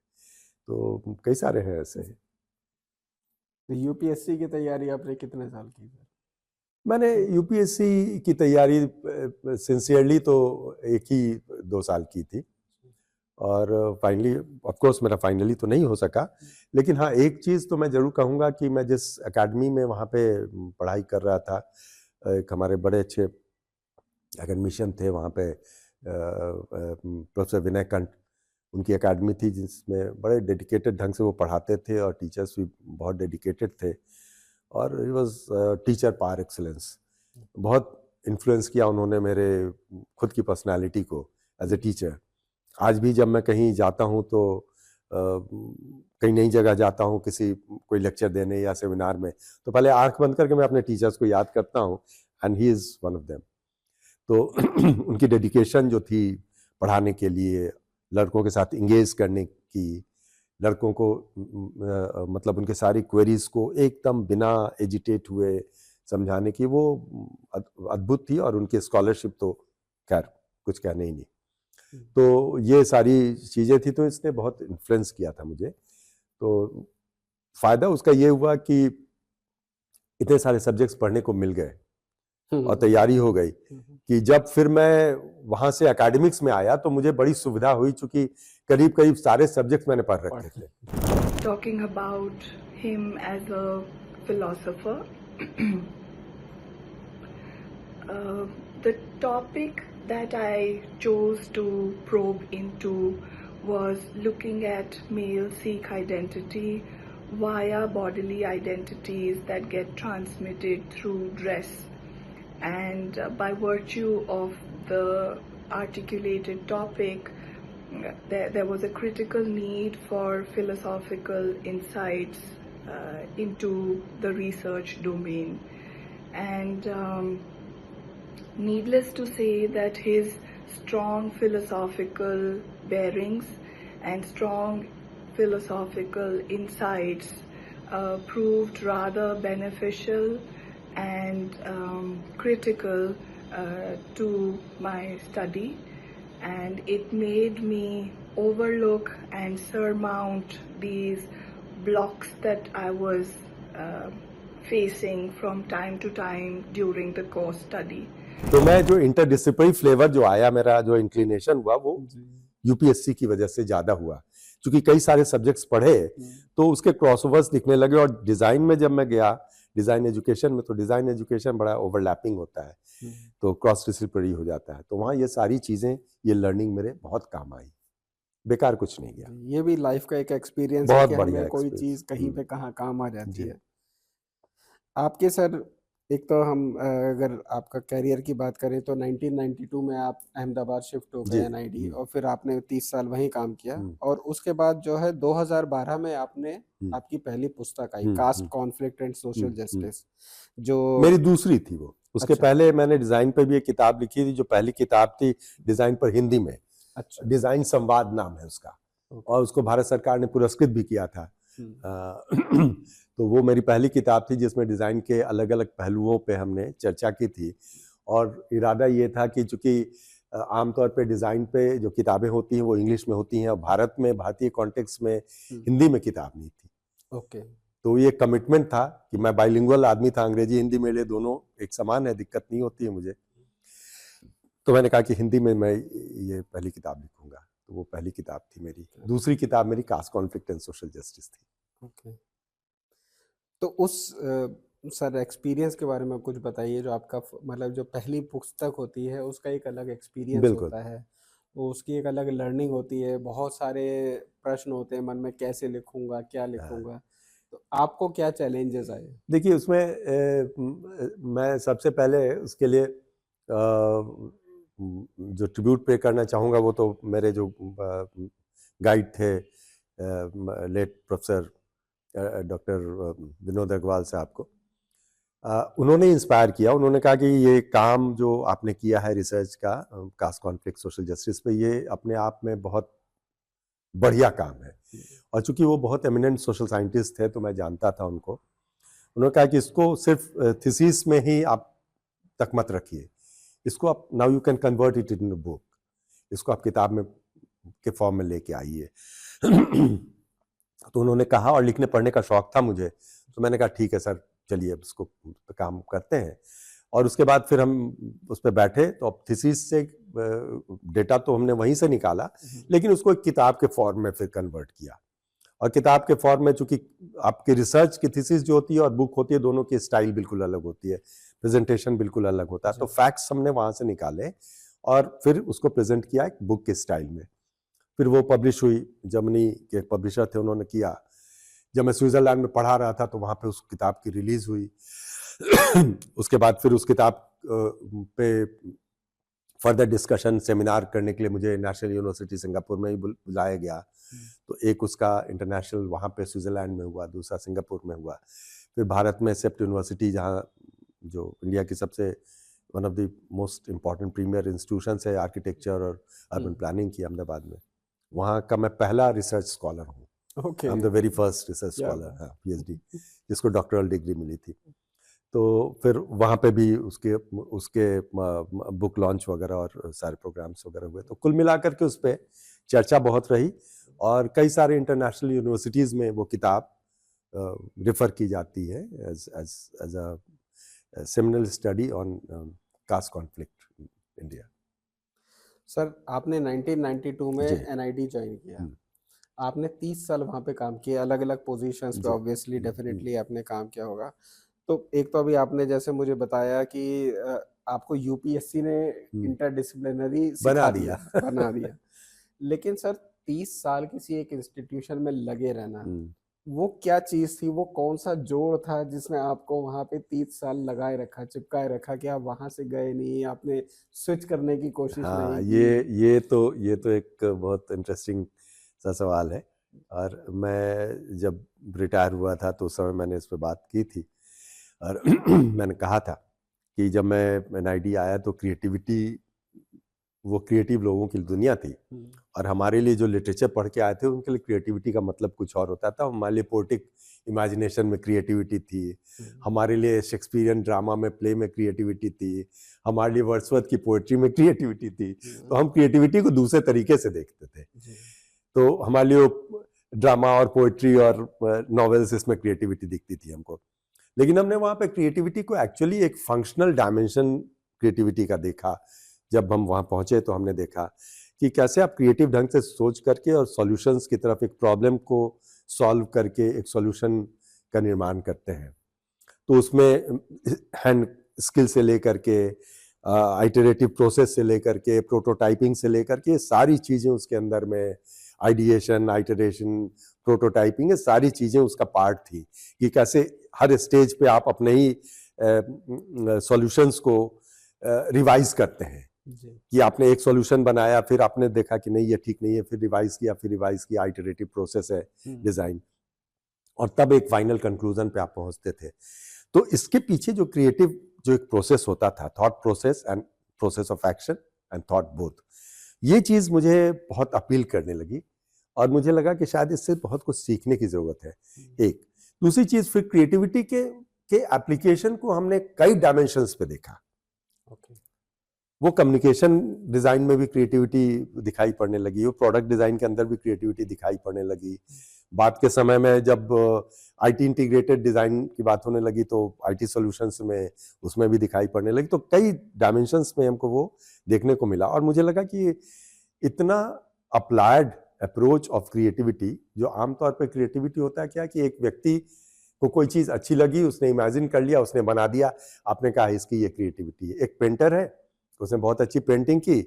Speaker 1: तो कई सारे हैं ऐसे।
Speaker 3: तो यूपीएससी की तैयारी आपने कितने साल की?
Speaker 1: मैंने यूपीएससी की तैयारी सिंसियरली तो 1 ही 2 साल की थी, और फाइनली ऑफ कोर्स मेरा फाइनली तो नहीं हो सका। लेकिन हाँ एक चीज़ तो मैं ज़रूर कहूँगा कि मैं जिस एकेडमी में वहाँ पे पढ़ाई कर रहा था, एक हमारे बड़े अच्छे एकेडमिशियन थे वहाँ पे, प्रोफेसर विनय कंठ, उनकी एकेडमी थी जिसमें बड़े डेडिकेटेड ढंग से वो पढ़ाते थे और टीचर्स भी बहुत डेडिकेटेड थे, और he was teacher par excellence. बहुत इन्फ्लुएंस किया उन्होंने मेरे खुद की पर्सनालिटी को एज ए टीचर। आज भी जब मैं कहीं जाता हूँ तो कहीं नई जगह जाता हूँ किसी कोई लेक्चर देने या सेमिनार में, तो पहले आंख बंद करके मैं अपने टीचर्स को याद करता हूँ, and he is one of them. तो उनकी डेडिकेशन जो थी पढ़ाने के लिए, लड़कों के साथ इंगेज करने की, लड़कों को मतलब उनके सारी क्वेरीज को एकदम बिना एजिटेट हुए समझाने की, वो अद्भुत थी। और उनकी स्कॉलरशिप तो खैर कुछ कहने ही नहीं। तो ये सारी चीज़ें थी, तो इसने बहुत इन्फ्लुएंस किया था मुझे। तो फ़ायदा उसका ये हुआ कि इतने सारे सब्जेक्ट्स पढ़ने को मिल गए और तैयारी हो गई कि जब फिर मैं वहाँ से एकेडमिक्स में आया तो मुझे बड़ी सुविधा हुई, चूँकि करीब करीब सारे सब्जेक्ट्स मैंने पढ़ रखे थे।
Speaker 8: Talking about him as a philosopher, the topic that I chose to probe into was looking at male Sikh identity via bodily identities that get transmitted through dress. And by virtue of the articulated topic, there was a critical need for philosophical insights into the research domain. And Needless to say that his strong philosophical bearings and strong philosophical insights proved rather beneficial and critical to my study, and it made me overlook and surmount these blocks that I was facing from time to time during the course study.
Speaker 1: तो मैं जो interdisciplinary flavour जो आया, मेरा जो inclination हुआ वो UPSC की वजह से ज्यादा हुआ, क्योंकि कई सारे सब्जेक्ट्स पढ़े तो उसके क्रॉसओवर्स दिखने लगे। और डिजाइन में जब मैं गया, डिजाइन एजुकेशन में, तो डिजाइन एजुकेशन बड़ा ओवरलैपिंग होता है, तो क्रॉस डिसिप्लिनरी हो जाता है। तो वहाँ ये सारी चीजें, ये लर्निंग मेरे बहुत काम आई, बेकार कुछ नहीं गया।
Speaker 3: ये भी लाइफ का एक एक्सपीरियंस है
Speaker 1: बहुत
Speaker 3: कि
Speaker 1: बढ़िया
Speaker 3: हमें कोई
Speaker 1: experience।
Speaker 3: चीज कहीं पे कहाँ काम आ जाती
Speaker 1: जी।
Speaker 3: है। आपके सर, एक तो हम अगर आपका करियर की बात करें तो 1992 में आप अहमदाबाद शिफ्ट हो गए
Speaker 1: जी,
Speaker 3: एनआईडी, और फिर आपने 30 साल वहीं काम किया,
Speaker 1: हम्म।
Speaker 3: और उसके बाद जो है 2012 में आपने आपकी पहली पुस्तक आई, caste conflict and social justice, जो
Speaker 1: मेरी दूसरी थी वो। उसके
Speaker 3: अच्छा।
Speaker 1: पहले मैंने डिजाइन पे भी एक किताब लिखी थी, जो पहली किताब थी डिजाइन पर हिंदी में,
Speaker 3: अच्छा।
Speaker 1: डिजाइन संवाद नाम है उसका, और उसको भारत सरकार ने पुरस्कृत भी किया था। तो वो मेरी पहली किताब थी जिसमें डिजाइन के अलग अलग पहलुओं पे हमने चर्चा की थी। और इरादा ये था कि चूंकि आमतौर पे डिजाइन पे जो किताबें होती हैं वो इंग्लिश में होती हैं, और भारत में, भारतीय कॉन्टेक्स्ट में हिंदी में किताब नहीं थी।
Speaker 3: ओके।
Speaker 1: तो ये कमिटमेंट था कि मैं बाइलिंगुअल आदमी था, अंग्रेजी हिंदी मेरे दोनों एक समान है, दिक्कत नहीं होती है मुझे। तो मैंने कहा कि हिंदी में मैं ये पहली किताब लिखूंगा, तो वो पहली किताब थी मेरी। दूसरी किताब मेरी caste conflict and social justice थी।
Speaker 3: ओके। तो उस सर एक्सपीरियंस के बारे में कुछ बताइए, जो आपका मतलब जो पहली पुस्तक होती है उसका एक अलग एक्सपीरियंस
Speaker 1: बिल्कुल।
Speaker 3: होता है, वो उसकी एक अलग लर्निंग होती है, बहुत सारे प्रश्न होते हैं मन में, कैसे लिखूंगा, क्या लिखूंगा, तो आपको क्या चैलेंजेस आए?
Speaker 1: देखिए उसमें मैं सबसे पहले उसके लिए जो ट्रिब्यूट पे करना चाहूँगा वो तो मेरे जो गाइड थे, late professor doctor Vinod Agarwal sahab को। उन्होंने इंस्पायर किया। उन्होंने कहा कि ये काम जो आपने किया है रिसर्च का, कास्ट कॉन्फ्लिक्ट सोशल जस्टिस पे, ये अपने आप में बहुत बढ़िया काम है। और चूंकि वो बहुत एमिनेंट सोशल साइंटिस्ट थे तो मैं जानता था उनको। उन्होंने कहा कि इसको सिर्फ थीसिस में ही आप तक मत रखिए, इसको आप now you can convert it in book, इसको आप किताब में के फॉर्म में लेके आइए। तो उन्होंने कहा, और लिखने पढ़ने का शौक था मुझे, तो मैंने कहा ठीक है सर, चलिए अब इसको काम करते हैं। और उसके बाद फिर हम उस पर बैठे, तो अब थीसिस से डेटा तो हमने वहीं से निकाला, लेकिन उसको एक किताब के फॉर्म में फिर कन्वर्ट किया। और किताब के फॉर्म में, चूंकि आपकी रिसर्च की थीसिस जो होती है और बुक होती है, दोनों की स्टाइल बिल्कुल अलग होती है, प्रेजेंटेशन बिल्कुल अलग होता है, तो फैक्ट्स हमने वहां से निकाले और फिर उसको प्रेजेंट किया एक बुक के स्टाइल में। फिर वो पब्लिश हुई, जर्मनी के एक पब्लिशर थे, उन्होंने किया। जब मैं स्विट्जरलैंड में पढ़ा रहा था तो वहाँ पे उस किताब की रिलीज हुई। उसके बाद फिर उस किताब पे फर्दर डिस्कशन, सेमिनार करने के लिए मुझे नेशनल यूनिवर्सिटी सिंगापुर में ही बुलाया गया। तो एक उसका इंटरनेशनल वहाँ पे स्विट्जरलैंड में हुआ, दूसरा सिंगापुर में हुआ। फिर भारत में सेप्ट यूनिवर्सिटी, जहाँ जो इंडिया की सबसे one of the most important premier institutions है आर्किटेक्चर और अर्बन प्लानिंग की, अहमदाबाद में, वहाँ का मैं पहला रिसर्च स्कॉलर हूँ।
Speaker 3: Okay.
Speaker 1: I am the very first research scholar, हाँ, पीएचडी, जिसको डॉक्टरल डिग्री मिली थी। तो फिर वहाँ पे भी उसके बुक लॉन्च वगैरह और सारे प्रोग्राम्स वगैरह हुए। तो कुल मिलाकर के उस पर चर्चा बहुत रही, और कई सारे इंटरनेशनल यूनिवर्सिटीज़ में वो किताब रेफर की जाती है as a seminal study on caste conflict in India.
Speaker 3: Sir, आपने 1992 में
Speaker 1: जी।
Speaker 3: एनआईडी ज्वाइन किया, आपने 30 साल वहाँ पे काम किया, अलग अलग पोजीशंस पे, ऑब्वियसली डेफिनेटली आपने काम किया होगा। तो एक तो अभी आपने जैसे मुझे बताया कि आपको यूपीएससी ने इंटरडिसिप्लिनरी
Speaker 1: बना दिया।
Speaker 3: बना दिया। लेकिन सर 30 साल किसी एक इंस्टीट्यूशन में लगे रहना, वो क्या चीज थी, वो कौन सा जोड़ था जिसने आपको वहाँ पे 30 साल लगाए रखा, चिपकाए रखा, कि आप वहाँ से गए नहीं, आपने स्विच करने की कोशिश नहीं की?
Speaker 1: ये तो एक बहुत इंटरेस्टिंग सा सवाल है। और मैं जब रिटायर हुआ था तो उस समय मैंने इस पर बात की थी, और मैंने कहा था कि जब मैं एनआईडी आया तो क्रिएटिविटी, वो क्रिएटिव लोगों की दुनिया थी, और हमारे लिए जो लिटरेचर पढ़ के आए थे उनके लिए क्रिएटिविटी का मतलब कुछ और होता था। हमारे लिए पोएटिक इमेजिनेशन में क्रिएटिविटी थी, हमारे लिए शेक्सपियरियन ड्रामा में, प्ले में क्रिएटिविटी थी, हमारे लिए वर्ड्सवर्थ की पोएट्री में क्रिएटिविटी थी। तो हम क्रिएटिविटी को दूसरे तरीके से देखते थे। तो हमारे लिए ड्रामा और पोएट्री और नॉवेल्स, इसमें क्रिएटिविटी दिखती थी हमको। लेकिन हमने वहाँ पे क्रिएटिविटी को एक्चुअली एक फंक्शनल डायमेंशन क्रिएटिविटी का देखा। जब हम वहाँ पहुँचे तो हमने देखा कि कैसे आप क्रिएटिव ढंग से सोच करके और सॉल्यूशंस की तरफ, एक प्रॉब्लम को सॉल्व करके एक सॉल्यूशन का निर्माण करते हैं। तो उसमें हैंड स्किल से लेकर के, आइटरेटिव प्रोसेस से लेकर के, प्रोटोटाइपिंग से लेकर के, सारी चीज़ें उसके अंदर में, आइडिएशन, आइटरेशन, प्रोटोटाइपिंग, ये सारी चीज़ें उसका पार्ट थी कि कैसे हर स्टेज पे आप अपने ही सॉल्यूशंस को रिवाइज करते हैं। कि आपने एक सॉल्यूशन बनाया, फिर आपने देखा कि नहीं ये ठीक नहीं है, फिर रिवाइज किया, आइटरेटिव प्रोसेस है डिजाइन, और तब एक फाइनल कंक्लूजन पे आप पहुंचते थे। तो इसके पीछे जो क्रिएटिव जो एक प्रोसेस होता था, thought process and process of action and thought both, ये चीज मुझे बहुत अपील करने लगी, और मुझे लगा कि शायद इससे बहुत कुछ सीखने की जरूरत है। एक दूसरी चीज, फिर क्रिएटिविटी के एप्लीकेशन को हमने कई डायमेंशंस पे देखा। वो कम्युनिकेशन डिजाइन में भी क्रिएटिविटी दिखाई पड़ने लगी, वो प्रोडक्ट डिजाइन के अंदर भी क्रिएटिविटी दिखाई पड़ने लगी। बात के समय में जब आईटी इंटीग्रेटेड डिजाइन की बात होने लगी तो आईटी सॉल्यूशंस में, उसमें भी दिखाई पड़ने लगी। तो कई डायमेंशंस में हमको वो देखने को मिला, और मुझे लगा कि इतना अप्लाइड अप्रोच ऑफ क्रिएटिविटी, जो आमतौर पर क्रिएटिविटी होता है क्या कि एक व्यक्ति को कोई चीज अच्छी लगी, उसने इमेजिन कर लिया, उसने बना दिया, आपने कहा इसकी ये क्रिएटिविटी है। एक पेंटर है, उसने बहुत अच्छी पेंटिंग की,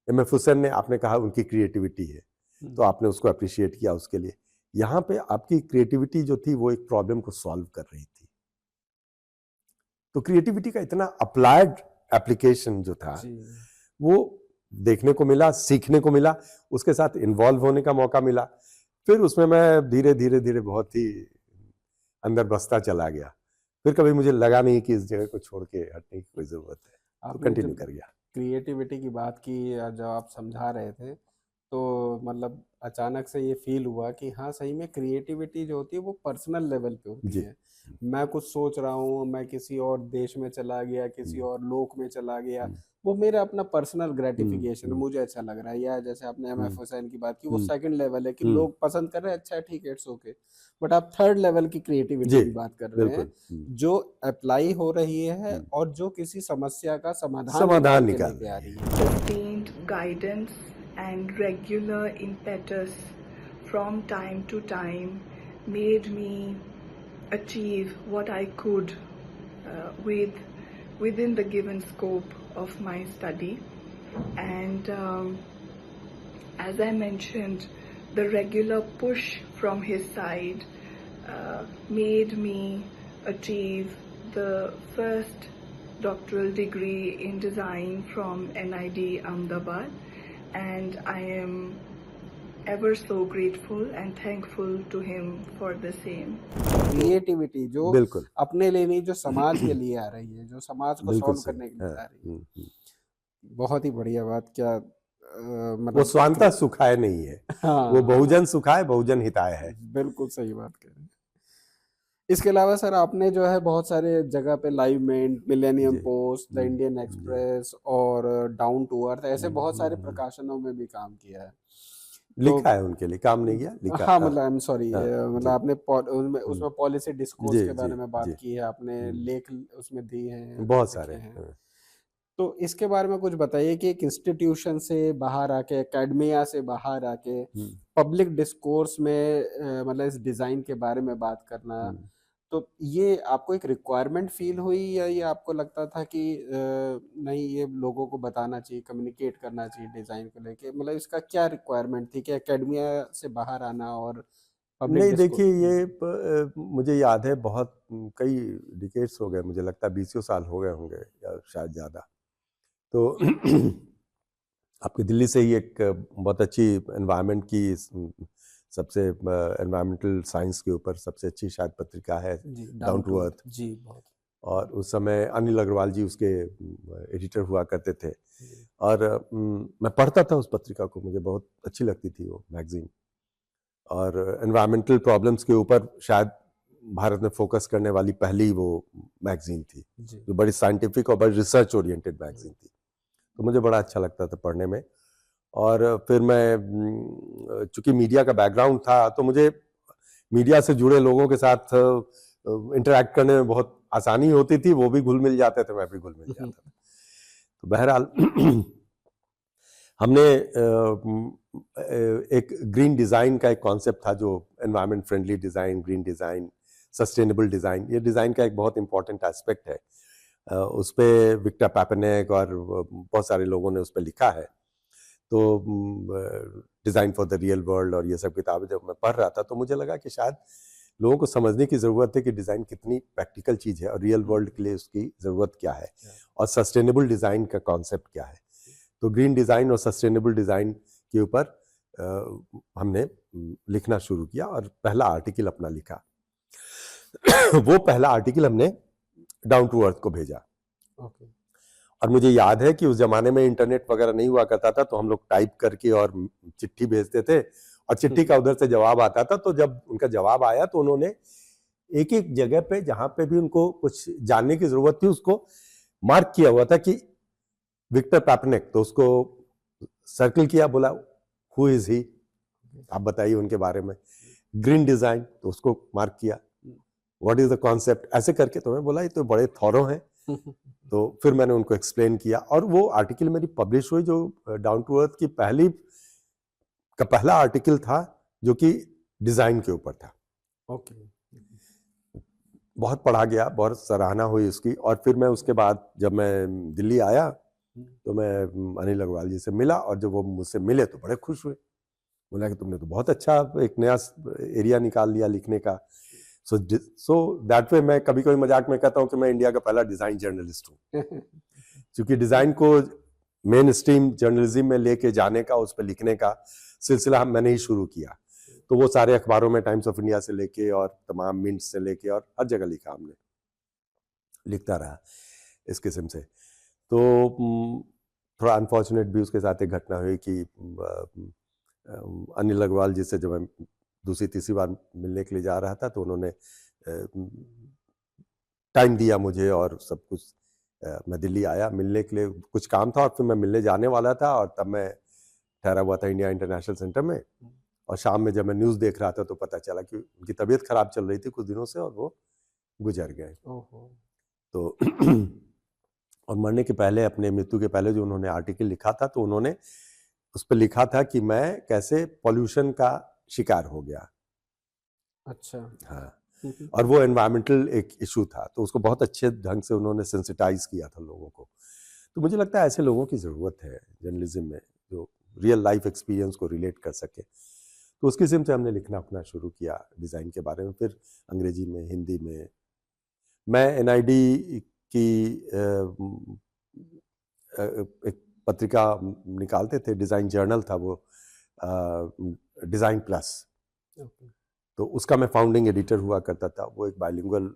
Speaker 1: एम.एफ. हुसैन ने, आपने कहा उनकी क्रिएटिविटी है, तो आपने उसको अप्रिशिएट किया उसके लिए। यहाँ पे आपकी क्रिएटिविटी जो थी वो एक प्रॉब्लम को सॉल्व कर रही थी। तो क्रिएटिविटी का इतना अप्लाइड एप्लीकेशन जो था वो देखने को मिला, सीखने को मिला, उसके साथ इन्वॉल्व होने का मौका मिला। फिर उसमें मैं धीरे धीरे बहुत ही अंदर बसता चला गया। फिर कभी मुझे लगा नहीं कि इस जगह को छोड़ के हटने की कोई जरूरत है, तो कंटिन्यू कर गया।
Speaker 3: क्रिएटिविटी की बात की जब आप समझा रहे थे, तो मतलब अचानक से ये फील हुआ कि हाँ, सही में क्रिएटिविटी जो होती है वो पर्सनल लेवल पे होती है। मैं कुछ सोच रहा हूँ, मैं किसी और देश में चला गया, किसी और लोक में चला गया, वो मेरा अपना पर्सनल ग्रेटिफिकेशन, मुझे अच्छा लग रहा है। या जैसे आपने एम.एफ. हुसैन की बात की, वो सेकंड लेवल है कि लोग पसंद कर रहे हैं, अच्छा ठीक है, इट्स ओके। बट आप थर्ड लेवल की क्रिएटिविटी की बात कर रहे हैं, जो अप्लाई हो रही है और जो किसी समस्या का समाधान निकाल के आ रही है।
Speaker 8: Sustained guidance and regular impetus from time to time made me achieve what I could within the given scope of my study. And as I mentioned, the regular push from his side made me achieve the first doctoral degree in design from NID Ahmedabad, and I am ever so grateful and thankful to him for the same.
Speaker 3: Creativity जो अपने लिए नहीं, जो समाज के लिए आ रही है, जो समाज को सॉल्व करने के लिए आ रही है। बहुत ही बढ़िया बात। क्या मतलब
Speaker 1: वो स्वांतः सुखाय नहीं है,
Speaker 3: हाँ,
Speaker 1: वो बहुजन सुखाय बहुजन हिताय है।
Speaker 3: बिल्कुल सही बात कह रहे हैं। इसके अलावा सर, आपने जो है बहुत सारे जगह पे Live Mint, Millennium Post, the Indian Express और डाउन टू अर्थ, ऐसे बहुत सारे प्रकाशनों में भी काम किया है।
Speaker 1: लिखा है उनके लिए, काम नहीं किया, लिखा।
Speaker 3: हाँ, मतलब आई एम सॉरी, मतलब आपने उसमें पॉलिसी डिस्कोर्स के बारे में बात की है, आपने लेख उसमें दी हैं,
Speaker 1: बहुत सारे हैं।
Speaker 3: तो इसके बारे में कुछ बताइए कि एक इंस्टीट्यूशन से बाहर आके, एकेडमिया से बाहर आके पब्लिक डिस्कोर्स में मतलब इस डिजाइन के बारे में बात करना, तो ये आपको एक रिक्वायरमेंट फील हुई, या ये आपको लगता था कि नहीं, ये लोगों को बताना चाहिए, कम्युनिकेट करना चाहिए डिजाइन को लेके? मतलब इसका क्या रिक्वायरमेंट थी कि एकेडमिया से बाहर आना और पब्लिक
Speaker 1: नहीं, देखिए ये मुझे याद है, बहुत कई डिकेड्स हो गए, मुझे लगता है 20 साल हो गए होंगे या शायद ज़्यादा। तो आपकी दिल्ली से ही एक बहुत अच्छी एनवायरनमेंट की, सबसे एनवायरमेंटल साइंस के ऊपर सबसे अच्छी शायद पत्रिका है डाउन टू अर्थ
Speaker 3: जी, बहुत।
Speaker 1: और उस समय अनिल अग्रवाल जी उसके एडिटर हुआ करते थे। और मैं पढ़ता था उस पत्रिका को, मुझे बहुत अच्छी लगती थी वो मैगजीन। और एनवायरमेंटल प्रॉब्लम्स के ऊपर शायद भारत में फोकस करने वाली पहली वो मैगजीन थी, जो बड़ी साइंटिफिक और बड़ी रिसर्च ओरिएंटेड मैगजीन थी। तो मुझे बड़ा अच्छा लगता था पढ़ने में। और फिर मैं चूंकि मीडिया का बैकग्राउंड था, तो मुझे मीडिया से जुड़े लोगों के साथ इंटरेक्ट करने में बहुत आसानी होती थी। वो भी घुल मिल जाते थे, मैं भी घुल मिल जाता था। तो बहरहाल हमने एक ग्रीन डिज़ाइन का एक कॉन्सेप्ट था, जो environment friendly design, green design, sustainable design, ये डिज़ाइन का एक बहुत इंपॉर्टेंट एस्पेक्ट है। उस पर विक्टर पैपनेक और बहुत सारे लोगों ने उस पर लिखा है। तो design for the real world और ये सब किताबें जब मैं पढ़ रहा था, तो मुझे लगा कि शायद लोगों को समझने की ज़रूरत है कि डिज़ाइन कितनी प्रैक्टिकल चीज़ है और रियल वर्ल्ड के लिए उसकी ज़रूरत क्या है, और सस्टेनेबल डिज़ाइन का कॉन्सेप्ट क्या है। तो ग्रीन डिज़ाइन और सस्टेनेबल डिज़ाइन के ऊपर हमने लिखना शुरू किया और पहला आर्टिकल अपना लिखा। वो पहला आर्टिकल हमने डाउन टू अर्थ को भेजा। और मुझे याद है कि उस जमाने में इंटरनेट वगैरह नहीं हुआ करता था, तो हम लोग टाइप करके और चिट्ठी भेजते थे, और चिट्ठी का उधर से जवाब आता था। तो जब उनका जवाब आया, तो उन्होंने एक एक जगह पे जहां पे भी उनको कुछ जानने की जरूरत थी, उसको मार्क किया हुआ था कि विक्टर पैपनेक, तो उसको सर्कल किया, बोला हु इज ही, आप बताइए उनके बारे में। ग्रीन डिजाइन, तो उसको मार्क किया। व्हाट इज द कॉन्सेप्ट, ऐसे करके। तो मैं बोला ये तो बड़े थॉरो हैं। तो फिर मैंने उनको एक्सप्लेन किया, और वो आर्टिकल मेरी पब्लिश हुई, जो डाउन टू अर्थ की पहला आर्टिकल था, जो कि डिजाइन के ऊपर था। बहुत पढ़ा गया, बहुत सराहना हुई उसकी। और फिर मैं उसके बाद जब मैं दिल्ली आया, तो मैं अनिल अग्रवाल जी से मिला, और जब वो मुझसे मिले तो बड़े खुश हुए। बोला कि तुमने तो बहुत अच्छा एक नया एरिया निकाल लिया लिखने का। सो दैट वे मैं कभी कभी मजाक में कहता हूँ कि मैं इंडिया का पहला डिजाइन जर्नलिस्ट हूँ। क्योंकि डिजाइन को मेन स्ट्रीम जर्नलिज्म में लेके जाने का, उस पर लिखने का सिलसिला मैंने ही शुरू किया। तो वो सारे अखबारों में, टाइम्स ऑफ इंडिया से लेके और तमाम मिंट से लेके और हर जगह लिखा हमने, लिखता रहा इस किस्म से। तो थोड़ा अनफॉर्चुनेट भी उसके साथ एक घटना हुई कि अनिल अग्रवाल जी से जब मैं दूसरी तीसरी बार मिलने के लिए जा रहा था, तो उन्होंने टाइम दिया मुझे और सब कुछ। मैं दिल्ली आया मिलने के लिए, कुछ काम था, और फिर मैं मिलने जाने वाला था, और तब मैं ठहरा हुआ था इंडिया इंटरनेशनल सेंटर में। और शाम में जब मैं न्यूज़ देख रहा था, तो पता चला कि उनकी तबीयत खराब चल रही थी कुछ दिनों से, और वो गुजर गए। तो और मरने के पहले, अपने मृत्यु के पहले, जो उन्होंने आर्टिकल लिखा था, तो उन्होंने उस पर लिखा था कि मैं कैसे पॉल्यूशन का शिकार हो गया।
Speaker 3: अच्छा।
Speaker 1: हाँ। और वो एनवायरमेंटल एक इशू था, तो उसको बहुत अच्छे ढंग से उन्होंने सेंसिटाइज किया था लोगों को। तो मुझे लगता है ऐसे लोगों की ज़रूरत है जर्नलिज्म में, जो रियल लाइफ एक्सपीरियंस को रिलेट कर सके। तो उस किस्म से हमने लिखना अपना शुरू किया डिज़ाइन के बारे में। फिर अंग्रेजी में, हिंदी में। मैं NID की एक पत्रिका निकालते थे, डिज़ाइन जर्नल था वो, डिज़ाइन प्लस। तो उसका मैं फाउंडिंग एडिटर हुआ करता था। वो एक बाइलिंगुअल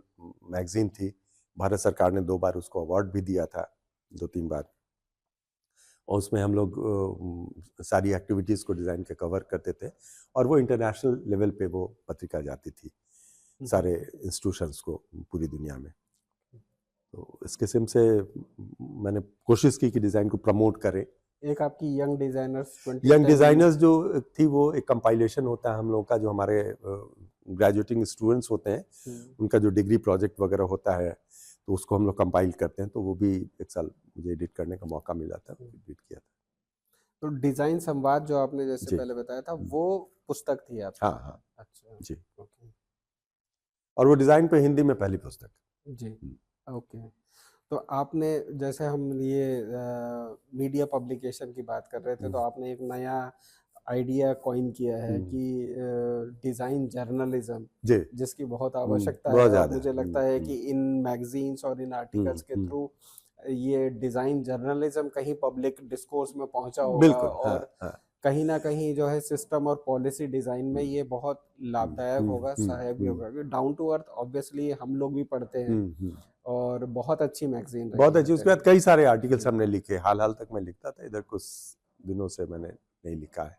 Speaker 1: मैगजीन थी। भारत सरकार ने 2 बार उसको अवार्ड भी दिया था, 2-3 बार। और उसमें हम लोग सारी एक्टिविटीज़ को डिज़ाइन के कवर करते थे, और वो इंटरनेशनल लेवल पे वो पत्रिका जाती थी सारे इंस्टीट्यूशंस को पूरी दुनिया में। तो इस किस्म से मैंने कोशिश की कि डिज़ाइन को प्रमोट करें।
Speaker 3: एक आपकी यंग
Speaker 1: डिज़ाइनर्स जो थी, वो एक कंपाइलेशन होता है हम लोगों का, जो हमारे ग्रेजुएटिंग स्टूडेंट्स होते हैं, उनका जो डिग्री प्रोजेक्ट वगैरह होता है, तो उसको हम लोग कंपाइल करते हैं। तो वो भी एक साल मुझे एडिट करने का मौका मिला था, एडिट किया था।
Speaker 3: तो डिजाइन संवाद जो आपने जैसे पहले बताया था, वो पुस्तक थी आपकी?
Speaker 1: हाँ हाँ।
Speaker 3: अच्छा
Speaker 1: जी। ओके। और वो डिज़ाइन पे हिंदी में पहली पुस्तक।
Speaker 3: जी। ओके। तो आपने, जैसे हम ये मीडिया पब्लिकेशन की बात कर रहे थे, तो आपने एक नया आइडिया कॉइन किया है कि डिज़ाइन जर्नलिज्म, जिसकी बहुत आवश्यकता है। और मुझे लगता है कि इन मैगजीन्स और इन आर्टिकल्स के थ्रू ये डिज़ाइन जर्नलिज्म कहीं पब्लिक डिस्कोर्स में पहुंचा होगा। और कहीं ना कहीं जो है सिस्टम और पॉलिसी डिजाइन में ये बहुत लाभदायक होगा, सहायक भी होगा। डाउन टू अर्थ ऑब्वियसली हम लोग भी पढ़ते हैं और बहुत अच्छी मैगजीन
Speaker 1: बहुत अच्छी। उसके बाद कई सारे आर्टिकल्स हमने लिखे, हाल तक मैं लिखता था, इधर कुछ दिनों से मैंने नहीं लिखा है।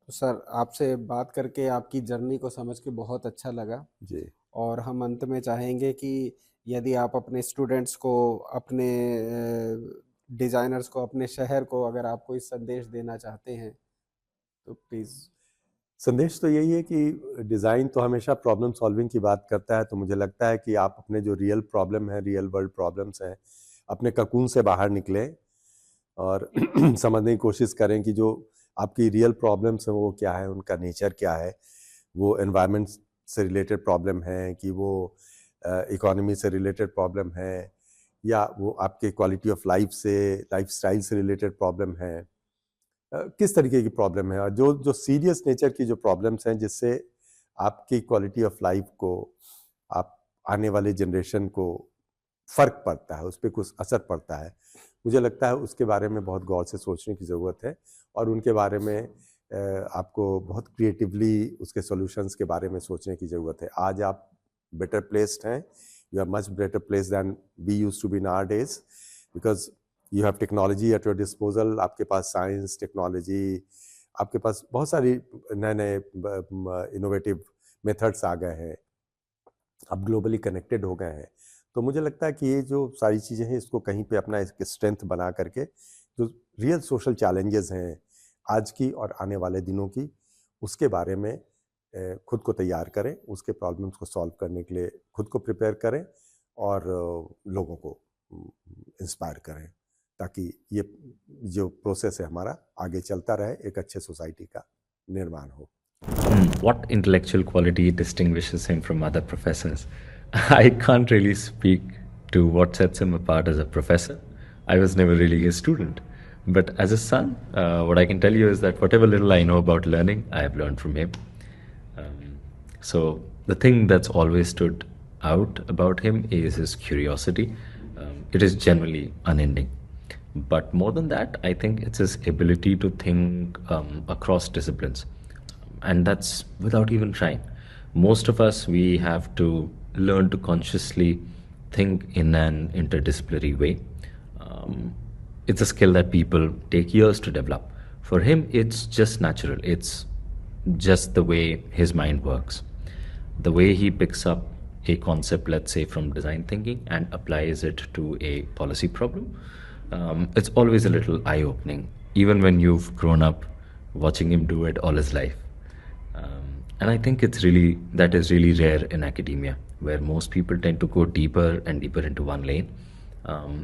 Speaker 3: तो सर आपसे बात करके आपकी जर्नी को समझ के बहुत अच्छा लगा
Speaker 1: जी।
Speaker 3: और हम अंत में चाहेंगे कि यदि आप अपने स्टूडेंट्स को, अपने डिजाइनर्स को, अपने शहर को अगर आप कोई संदेश देना चाहते हैं तो प्लीज।
Speaker 1: संदेश तो यही है कि डिज़ाइन तो हमेशा प्रॉब्लम सॉल्विंग की बात करता है, तो मुझे लगता है कि आप अपने जो रियल प्रॉब्लम है, रियल वर्ल्ड प्रॉब्लम्स हैं, अपने ककून से बाहर निकलें और समझने की कोशिश करें कि जो आपकी रियल प्रॉब्लम्स हैं वो क्या है, उनका नेचर क्या है। वो एनवायरनमेंट से रिलेटेड प्रॉब्लम है कि वो इकोनॉमी से रिलेटेड प्रॉब्लम है, या वो आपके क्वालिटी ऑफ लाइफ से, लाइफस्टाइल से रिलेटेड प्रॉब्लम है, किस तरीके की प्रॉब्लम है। और जो सीरियस नेचर की जो प्रॉब्लम्स हैं जिससे आपकी क्वालिटी ऑफ लाइफ को, आप आने वाले जनरेशन को फ़र्क पड़ता है, उस पर कुछ असर पड़ता है, मुझे लगता है उसके बारे में बहुत गौर से सोचने की ज़रूरत है और उनके बारे में आपको बहुत क्रिएटिवली उसके सॉल्यूशंस के बारे में सोचने की ज़रूरत है। आज आप बेटर प्लेस्ड हैं, you are much better place than we used to be nowadays, because you have technology at your disposal. आपके पास साइंस, टेक्नोलॉजी, आपके पास बहुत सारी नए इनोवेटिव मेथड्स आ गए हैं, आप ग्लोबली कनेक्टेड हो गए हैं। तो मुझे लगता है कि ये जो सारी चीज़ें हैं इसको कहीं पे अपना एक स्ट्रेंथ बना करके जो रियल सोशल चैलेंजेस हैं आज की और आने वाले दिनों की, उसके बारे में खुद को तैयार करें, उसके प्रॉब्लम्स को सॉल्व करने के लिए खुद को प्रिपेयर करें और लोगों को इंस्पायर करें, ताकि ये जो प्रोसेस है हमारा आगे चलता रहे, एक अच्छे सोसाइटी का निर्माण हो।
Speaker 2: What intellectual quality distinguishes him from other professors? I can't really speak to what sets him apart as a professor. I was never really a student. But as a son, what I can tell you is that whatever little I know about learning, I have learned from him. So the thing that's always stood out about him is his curiosity. It is generally unending. But more than that, I think it's his ability to think across disciplines. And that's without even trying. Most of us, we have to learn to consciously think in an interdisciplinary way. It's a skill that people take years to develop. For him, it's just natural. It's just the way his mind works. The way he picks up a concept, let's say from design thinking, and applies it to a policy problem, it's always a little eye-opening, even when you've grown up watching him do it all his life. And I think that is really rare in academia, where most people tend to go deeper and deeper into one lane.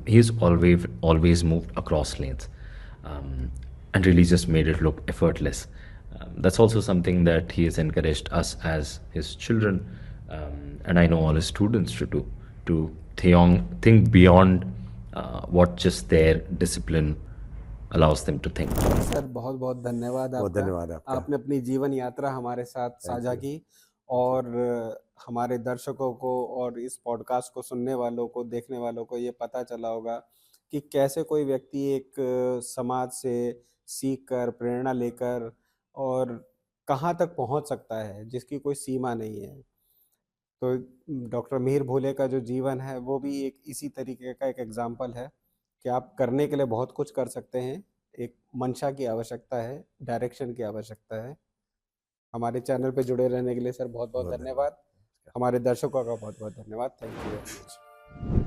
Speaker 2: He's always moved across lanes and really just made it look effortless. That's also something that he has encouraged us as his children, and I know all his students to think beyond what just their discipline allows them to think.
Speaker 3: Sir बहुत बहुत धन्यवाद आपका।
Speaker 1: धन्यवाद आपका।
Speaker 3: आपने अपनी जीवन यात्रा हमारे साथ साझा की और हमारे दर्शकों को और इस पॉडकास्ट को सुनने वालों को, देखने वालों को ये पता चला होगा कि कैसे कोई व्यक्ति एक समाज से सीख कर, प्रेरणा लेकर और कहाँ तक पहुँच सकता है जिसकी कोई सीमा नहीं है। तो डॉक्टर मिहिर भोले का जो जीवन है वो भी एक इसी तरीके का एक एग्जाम्पल है कि आप करने के लिए बहुत कुछ कर सकते हैं। एक मंशा की आवश्यकता है, डायरेक्शन की आवश्यकता है। हमारे चैनल पे जुड़े रहने के लिए सर बहुत बहुत धन्यवाद। हमारे दर्शकों का बहुत बहुत धन्यवाद। Thank you very much.